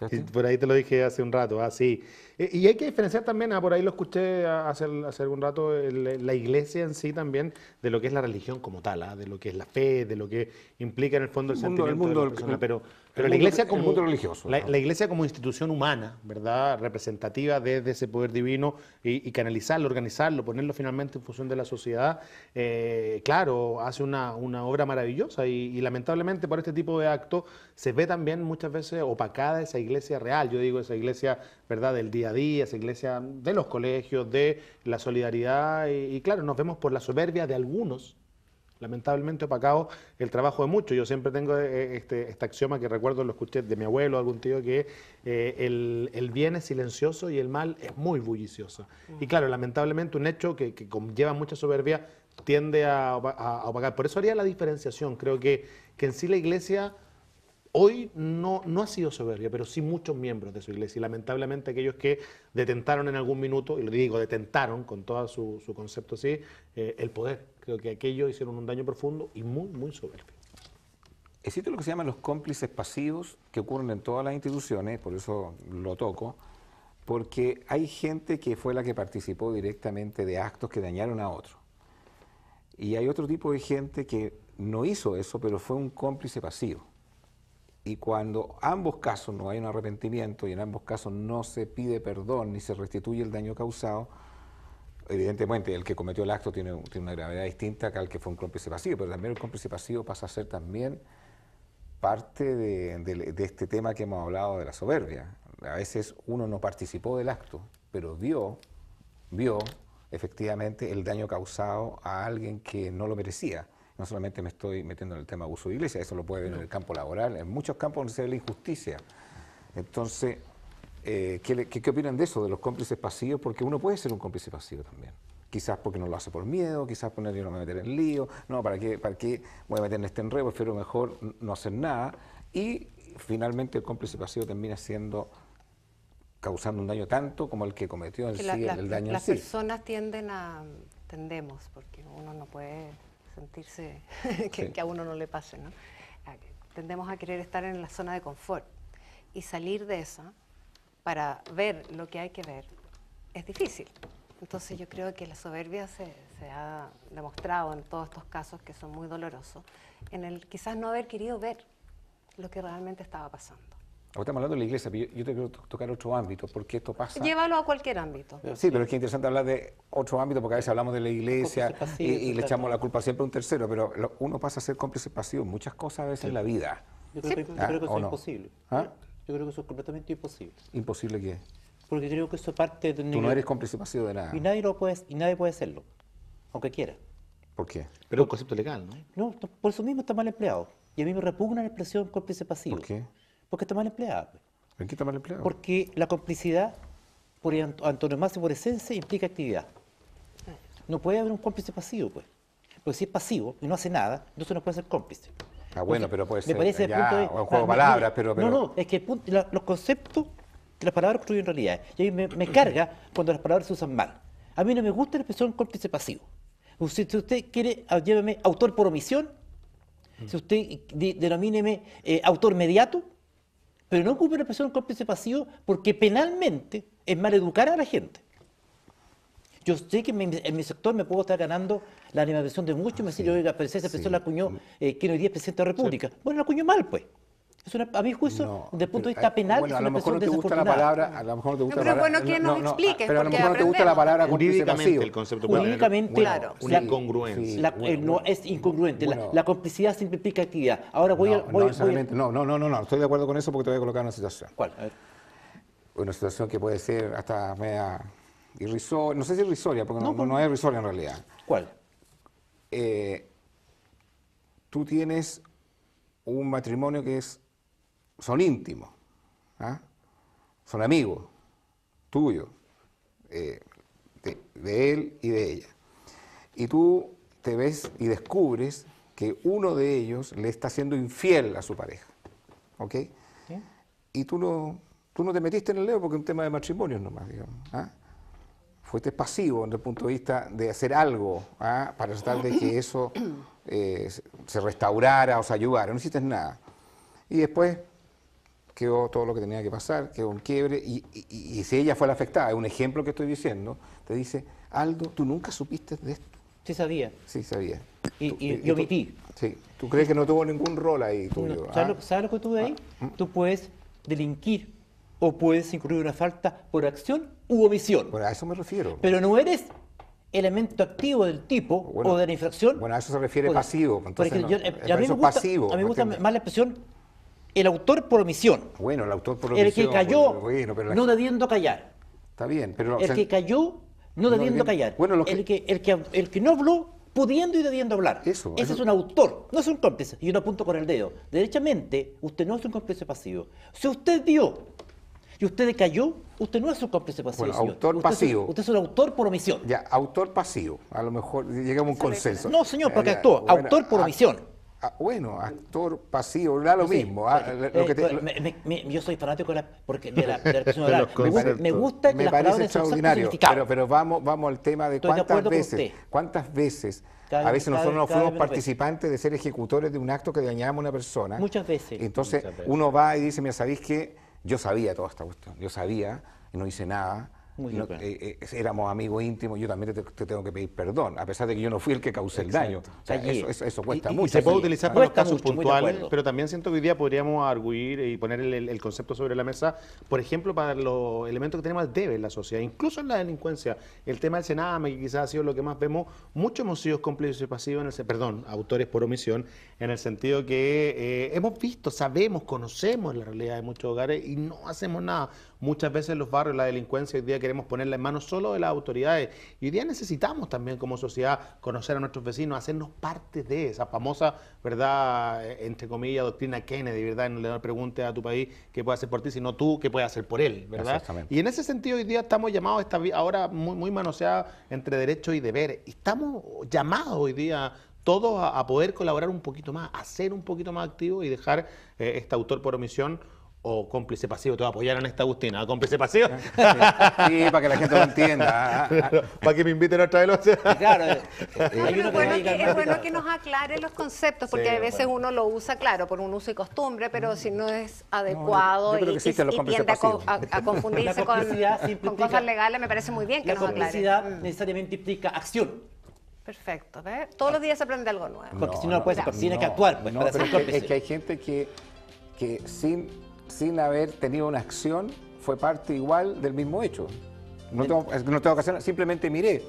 [SPEAKER 4] Sí, por ahí te lo dije hace un rato, sí. Y hay que diferenciar también, por ahí lo escuché hace algún rato, la iglesia en sí también, de lo que es la religión como tal, de lo que es la fe, de lo que implica en el fondo el sentimiento de la persona. Pero la iglesia como
[SPEAKER 1] el mundo religioso, ¿no?
[SPEAKER 4] la iglesia como institución humana, ¿verdad? Representativa desde ese poder divino y canalizarlo, organizarlo, ponerlo finalmente en función de la sociedad, claro, hace una obra maravillosa y lamentablemente por este tipo de actos se ve también muchas veces opacada esa iglesia real, yo digo esa iglesia, ¿verdad?, del día a día, esa iglesia de los colegios, de la solidaridad y claro, nos vemos por la soberbia de algunos, lamentablemente opacado el trabajo de muchos. Yo siempre tengo este axioma que recuerdo, lo escuché de mi abuelo o algún tío, que el bien es silencioso y el mal es muy bullicioso. Y claro, lamentablemente un hecho que conlleva mucha soberbia tiende a opacar. Por eso haría la diferenciación. Creo que en sí la iglesia hoy no ha sido soberbia, pero sí muchos miembros de su iglesia. Y lamentablemente aquellos que detentaron en algún minuto, y lo digo, detentaron con todo su concepto así, el poder. Creo que aquellos hicieron un daño profundo y muy, muy soberbio.
[SPEAKER 1] Existe lo que se llaman los cómplices pasivos que ocurren en todas las instituciones, por eso lo toco, porque hay gente que fue la que participó directamente de actos que dañaron a otros. Y hay otro tipo de gente que no hizo eso, pero fue un cómplice pasivo. Y cuando ambos casos no hay un arrepentimiento y en ambos casos no se pide perdón ni se restituye el daño causado, evidentemente el que cometió el acto tiene una gravedad distinta que al que fue un cómplice pasivo, pero también el cómplice pasivo pasa a ser también parte de este tema que hemos hablado de la soberbia. A veces uno no participó del acto, pero vio efectivamente el daño causado a alguien que no lo merecía. No solamente me estoy metiendo en el tema abuso de iglesia, eso lo puede ver en el campo laboral, en muchos campos donde se ve la injusticia. Entonces, ¿qué opinan de eso, de los cómplices pasivos? Porque uno puede ser un cómplice pasivo también. Quizás porque no lo hace por miedo, quizás porque yo no me voy a meter en lío, no, ¿para qué voy a meter en este enredo? Prefiero mejor no hacer nada. Y finalmente el cómplice pasivo termina causando un daño tanto como el que cometió en sí el daño en sí.
[SPEAKER 2] Las personas tendemos, porque uno no puede sentirse que a uno no le pase, ¿no? Tendemos a querer estar en la zona de confort y salir de esa para ver lo que hay que ver es difícil. Entonces yo creo que la soberbia se ha demostrado en todos estos casos que son muy dolorosos, en el quizás no haber querido ver lo que realmente estaba pasando.
[SPEAKER 1] Ahora estamos hablando de la iglesia, pero yo te quiero tocar otro ámbito, porque esto pasa...
[SPEAKER 2] Llévalo a cualquier ámbito.
[SPEAKER 1] Sí, pero es que es interesante hablar de otro ámbito, porque a veces hablamos de la iglesia y le echamos la culpa siempre a un tercero, pero uno pasa a ser cómplice pasivo en muchas cosas a veces en la vida.
[SPEAKER 3] Yo creo que eso es imposible.
[SPEAKER 1] ¿Ah?
[SPEAKER 3] Yo creo que eso es completamente imposible.
[SPEAKER 1] ¿Imposible qué?
[SPEAKER 3] Porque creo que eso parte de un
[SPEAKER 1] Tú no eres cómplice pasivo de nada.
[SPEAKER 3] Y nadie puede serlo, aunque quiera.
[SPEAKER 1] ¿Por qué?
[SPEAKER 4] Pero es un concepto legal, ¿no?
[SPEAKER 3] No, por eso mismo está mal empleado. Y a mí me repugna la expresión cómplice pasivo.
[SPEAKER 1] ¿Por qué?
[SPEAKER 3] Porque está mal empleada.
[SPEAKER 1] ¿En qué está mal empleado?
[SPEAKER 3] Porque la complicidad, por antonomasia y por esencia, implica actividad. No puede haber un cómplice pasivo, pues. Porque si es pasivo y no hace nada, entonces no puede ser cómplice.
[SPEAKER 1] Ah, bueno, pero puede ser
[SPEAKER 3] Me parece
[SPEAKER 1] ya, o un juego de palabras, pero...
[SPEAKER 3] No, es que los conceptos de las palabras construyen realidades. Y a mí me carga cuando las palabras se usan mal. A mí no me gusta la expresión cómplice pasivo. Si usted quiere, lléveme autor por omisión, si usted denomíneme autor mediato, pero no ocupe la expresión cómplice pasivo porque penalmente es maleducar a la gente. Yo sé que en mi sector me puedo estar ganando la animación de muchos y me decir, oiga, pero esa expresión la acuñó quien hoy día es presidente de la República. Sí. Bueno, la acuñó mal, pues. A mi juicio, desde el punto de vista penal,
[SPEAKER 1] bueno,
[SPEAKER 3] es
[SPEAKER 1] a
[SPEAKER 3] una
[SPEAKER 1] lo mejor no te gusta la palabra, a lo mejor no te gusta la palabra.
[SPEAKER 2] Pero bueno, que nos explique.
[SPEAKER 1] Pero a lo mejor no te gusta la palabra cómplice pasivo.
[SPEAKER 4] El concepto
[SPEAKER 3] jurídicamente,
[SPEAKER 4] claro, una incongruencia.
[SPEAKER 3] No es incongruente.
[SPEAKER 1] Bueno,
[SPEAKER 3] la complicidad siempre implica actividad. Ahora
[SPEAKER 1] no, estoy de acuerdo con eso porque te voy a colocar en una situación.
[SPEAKER 3] ¿Cuál? A ver.
[SPEAKER 1] Una situación que puede ser hasta media irrisoria, no sé si irrisoria, porque no es irrisoria en realidad.
[SPEAKER 3] ¿Cuál?
[SPEAKER 1] Tú tienes un matrimonio que son íntimos, ¿ah? son amigos tuyos, de él y de ella. Y tú te ves y descubres que uno de ellos le está siendo infiel a su pareja, ¿ok?
[SPEAKER 3] ¿Sí?
[SPEAKER 1] Y tú no te metiste en el lío porque es un tema de matrimonio nomás, digamos. ¿Ah? Fuiste pasivo desde el punto de vista de hacer algo para tratar de que eso se restaurara o se ayudara. No hiciste nada. Y después quedó todo lo que tenía que pasar, quedó un quiebre. Y si ella fue la afectada, es un ejemplo que estoy diciendo, te dice, Aldo, tú nunca supiste de esto.
[SPEAKER 3] Sí sabía.
[SPEAKER 1] Sí, sabía.
[SPEAKER 3] Y omití.
[SPEAKER 1] Sí. ¿Tú crees que no tuvo ningún rol ahí tuyo?
[SPEAKER 3] No, ¿sabes lo que tú ves ahí? Tú puedes delinquir o puedes incurrir una falta por acción u omisión.
[SPEAKER 1] Bueno, a eso me refiero.
[SPEAKER 3] Pero no eres elemento activo del tipo
[SPEAKER 1] Bueno,
[SPEAKER 3] o de la infracción.
[SPEAKER 1] Bueno, a eso se refiere
[SPEAKER 3] Porque-
[SPEAKER 1] pasivo. Entonces,
[SPEAKER 3] porque
[SPEAKER 1] no,
[SPEAKER 3] yo- a mí me gusta,
[SPEAKER 1] pasivo.
[SPEAKER 3] a mí me gusta
[SPEAKER 1] ¿entiendes?
[SPEAKER 3] más la expresión el autor por omisión.
[SPEAKER 1] Bueno, el autor por
[SPEAKER 3] El que
[SPEAKER 1] omisión,
[SPEAKER 3] cayó
[SPEAKER 1] bueno, pero la-
[SPEAKER 3] no debiendo callar.
[SPEAKER 1] Está bien, pero...
[SPEAKER 3] El que cayó no debiendo
[SPEAKER 1] debiendo-
[SPEAKER 3] callar.
[SPEAKER 1] Bueno, lo
[SPEAKER 3] el que no habló pudiendo y debiendo hablar.
[SPEAKER 1] Eso,
[SPEAKER 3] Ese
[SPEAKER 1] eso-
[SPEAKER 3] es un autor, no es un cómplice. Y yo lo apunto con el dedo. Derechamente, usted no es un cómplice pasivo. Si usted dio y usted cayó, usted no es un cómplice pasivo.
[SPEAKER 1] Bueno,
[SPEAKER 3] señor.
[SPEAKER 1] autor
[SPEAKER 3] Usted es un-
[SPEAKER 1] pasivo.
[SPEAKER 3] usted es un autor por omisión.
[SPEAKER 1] Ya, autor pasivo. A lo mejor llegamos a un consenso.
[SPEAKER 3] No, señor, porque
[SPEAKER 1] Ya,
[SPEAKER 3] actuó.
[SPEAKER 1] bueno,
[SPEAKER 3] Autor por omisión.
[SPEAKER 1] Bueno, actor pasivo, da lo
[SPEAKER 3] Sí,
[SPEAKER 1] mismo.
[SPEAKER 3] porque,
[SPEAKER 1] Lo que te-
[SPEAKER 3] yo soy fanático de la expresión
[SPEAKER 4] De
[SPEAKER 3] oral.
[SPEAKER 4] los conceptos.
[SPEAKER 3] Me gusta que
[SPEAKER 1] me
[SPEAKER 3] las
[SPEAKER 1] parece
[SPEAKER 3] palabras tengan
[SPEAKER 1] extraordinario,
[SPEAKER 3] significado.
[SPEAKER 1] pero vamos al tema de
[SPEAKER 3] Estoy de acuerdo con usted.
[SPEAKER 1] cuántas veces
[SPEAKER 3] Cada
[SPEAKER 1] a
[SPEAKER 3] vez-
[SPEAKER 1] veces nosotros
[SPEAKER 3] cada
[SPEAKER 1] no
[SPEAKER 3] vez- cada
[SPEAKER 1] fuimos
[SPEAKER 3] vez menos
[SPEAKER 1] participantes de ser ejecutores de un acto que dañamos a una persona.
[SPEAKER 3] Muchas veces.
[SPEAKER 1] Entonces
[SPEAKER 4] Muchas veces.
[SPEAKER 1] uno va y dice, mira, ¿sabéis qué? Yo sabía toda esta cuestión, yo sabía y no hice nada.
[SPEAKER 3] Muy
[SPEAKER 1] No,
[SPEAKER 3] bien.
[SPEAKER 1] éramos amigos íntimos, yo también te tengo que pedir perdón, a pesar de que yo no fui el que causé el daño. O sea,
[SPEAKER 3] Allí.
[SPEAKER 1] eso cuesta
[SPEAKER 4] Y
[SPEAKER 1] mucho.
[SPEAKER 4] se puede
[SPEAKER 3] sí.
[SPEAKER 4] utilizar para los
[SPEAKER 3] Cuesta
[SPEAKER 4] casos
[SPEAKER 3] mucho, muy de
[SPEAKER 4] puntuales,
[SPEAKER 3] acuerdo.
[SPEAKER 4] pero también siento que hoy día podríamos arguir y poner el concepto sobre la mesa, por ejemplo, para los elementos que tenemos al debe en la sociedad, incluso en la delincuencia. El tema del Sename, que quizás ha sido lo que más vemos, muchos hemos sido cómplices pasivos, autores por omisión, en el sentido que hemos visto, sabemos, conocemos la realidad de muchos hogares y no hacemos nada. Muchas veces en los barrios la delincuencia hoy día queremos ponerla en manos solo de las autoridades y hoy día necesitamos también como sociedad conocer a nuestros vecinos, hacernos parte de esa famosa, ¿verdad?, entre comillas, doctrina Kennedy, ¿verdad? No le preguntes a tu país qué puede hacer por ti, sino tú qué puedes hacer por él, ¿verdad?
[SPEAKER 1] Exactamente.
[SPEAKER 4] Y en ese sentido hoy día estamos llamados, ahora muy manoseada entre derecho y deber, estamos llamados hoy día todos a poder colaborar un poquito más, a ser un poquito más activos y dejar este autor por omisión o cómplice pasivo. Te voy a apoyar en esta, Agustina. ¿Cómplice pasivo?
[SPEAKER 1] Sí, para que la gente lo entienda.
[SPEAKER 4] Para que me inviten otra vez.
[SPEAKER 3] Claro,
[SPEAKER 2] No,
[SPEAKER 3] hay
[SPEAKER 2] pero
[SPEAKER 3] uno
[SPEAKER 2] es bueno,
[SPEAKER 3] va a llegar
[SPEAKER 2] es
[SPEAKER 3] más
[SPEAKER 2] bueno
[SPEAKER 3] picado.
[SPEAKER 2] que nos aclare los conceptos, porque
[SPEAKER 4] Sí,
[SPEAKER 2] a veces uno lo usa, claro, por un uso y costumbre, pero si no es adecuado
[SPEAKER 1] yo creo que
[SPEAKER 2] y
[SPEAKER 1] existen los cómplices
[SPEAKER 2] tiende a,
[SPEAKER 1] pasivos.
[SPEAKER 2] a confundirse
[SPEAKER 3] La complicidad siempre
[SPEAKER 2] con
[SPEAKER 3] implica-
[SPEAKER 2] cosas legales, me parece muy bien que
[SPEAKER 3] La
[SPEAKER 2] nos aclare.
[SPEAKER 3] complicidad necesariamente implica acción.
[SPEAKER 2] Perfecto, ¿ves? Todos los días se aprende algo nuevo.
[SPEAKER 3] Porque si no, puede ser, tiene que actuar pues,
[SPEAKER 1] No,
[SPEAKER 3] para
[SPEAKER 1] pero
[SPEAKER 3] ser
[SPEAKER 1] es
[SPEAKER 3] cómplice.
[SPEAKER 1] que hay gente que sin haber tenido una acción fue parte igual del mismo hecho. No tengo que hacer nada, simplemente miré.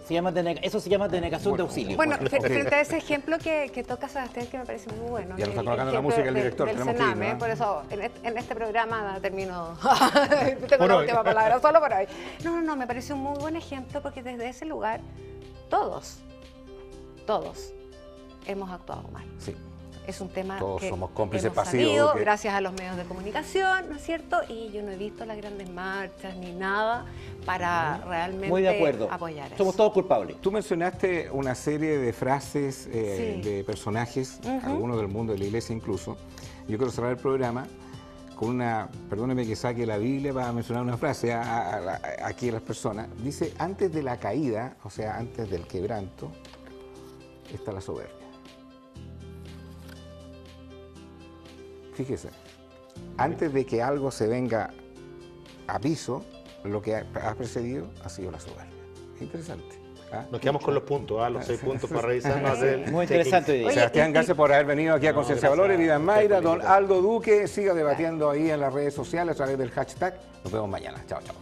[SPEAKER 3] Eso se llama denegación de auxilio.
[SPEAKER 2] Bueno,
[SPEAKER 1] ok.
[SPEAKER 2] frente a ese ejemplo que toca Sebastián, que me parece muy bueno.
[SPEAKER 1] Ya nos está
[SPEAKER 2] el
[SPEAKER 1] colocando la
[SPEAKER 2] ejemplo
[SPEAKER 1] música el
[SPEAKER 2] del-
[SPEAKER 1] director,
[SPEAKER 2] del
[SPEAKER 1] tenemos que irnos,
[SPEAKER 2] Sename,
[SPEAKER 1] ¿eh?
[SPEAKER 2] por eso en este programa termino. Tengo
[SPEAKER 4] Por
[SPEAKER 2] la
[SPEAKER 4] hoy.
[SPEAKER 2] última palabra, solo por hoy. No, me parece un muy buen ejemplo porque desde ese lugar todos hemos actuado mal.
[SPEAKER 1] Sí.
[SPEAKER 2] Es un tema
[SPEAKER 1] Todos
[SPEAKER 2] que
[SPEAKER 1] somos cómplices
[SPEAKER 2] hemos
[SPEAKER 1] pasivos,
[SPEAKER 2] sabido
[SPEAKER 1] que-
[SPEAKER 2] gracias a los medios de comunicación, ¿no es cierto? Y yo no he visto las grandes marchas ni nada para realmente
[SPEAKER 3] Muy de acuerdo.
[SPEAKER 2] apoyar eso.
[SPEAKER 3] Somos todos culpables.
[SPEAKER 1] Tú mencionaste una serie de frases
[SPEAKER 2] Sí.
[SPEAKER 1] de personajes,
[SPEAKER 2] Ujú.
[SPEAKER 1] algunos del mundo de la iglesia incluso. Yo quiero cerrar el programa con una, perdóneme que saque la Biblia para mencionar una frase aquí a las personas. Dice, antes de la caída, o sea, antes del quebranto, está la soberbia. Fíjese, antes de que algo se venga a piso, lo que ha precedido ha sido la soberbia. Es interesante. ¿Ah?
[SPEAKER 4] Nos quedamos con los puntos, los 6 puntos para revisar. no hacer
[SPEAKER 3] Muy interesante hoy día.
[SPEAKER 2] Oye,
[SPEAKER 1] Sebastián,
[SPEAKER 2] y-
[SPEAKER 1] gracias por haber venido aquí a Conciencia
[SPEAKER 4] gracias.
[SPEAKER 1] Valores, Vida en Mayra, don
[SPEAKER 4] Política.
[SPEAKER 1] Aldo Duque, siga debatiendo ahí en las redes sociales a través del hashtag. Nos vemos mañana. Chao, chao.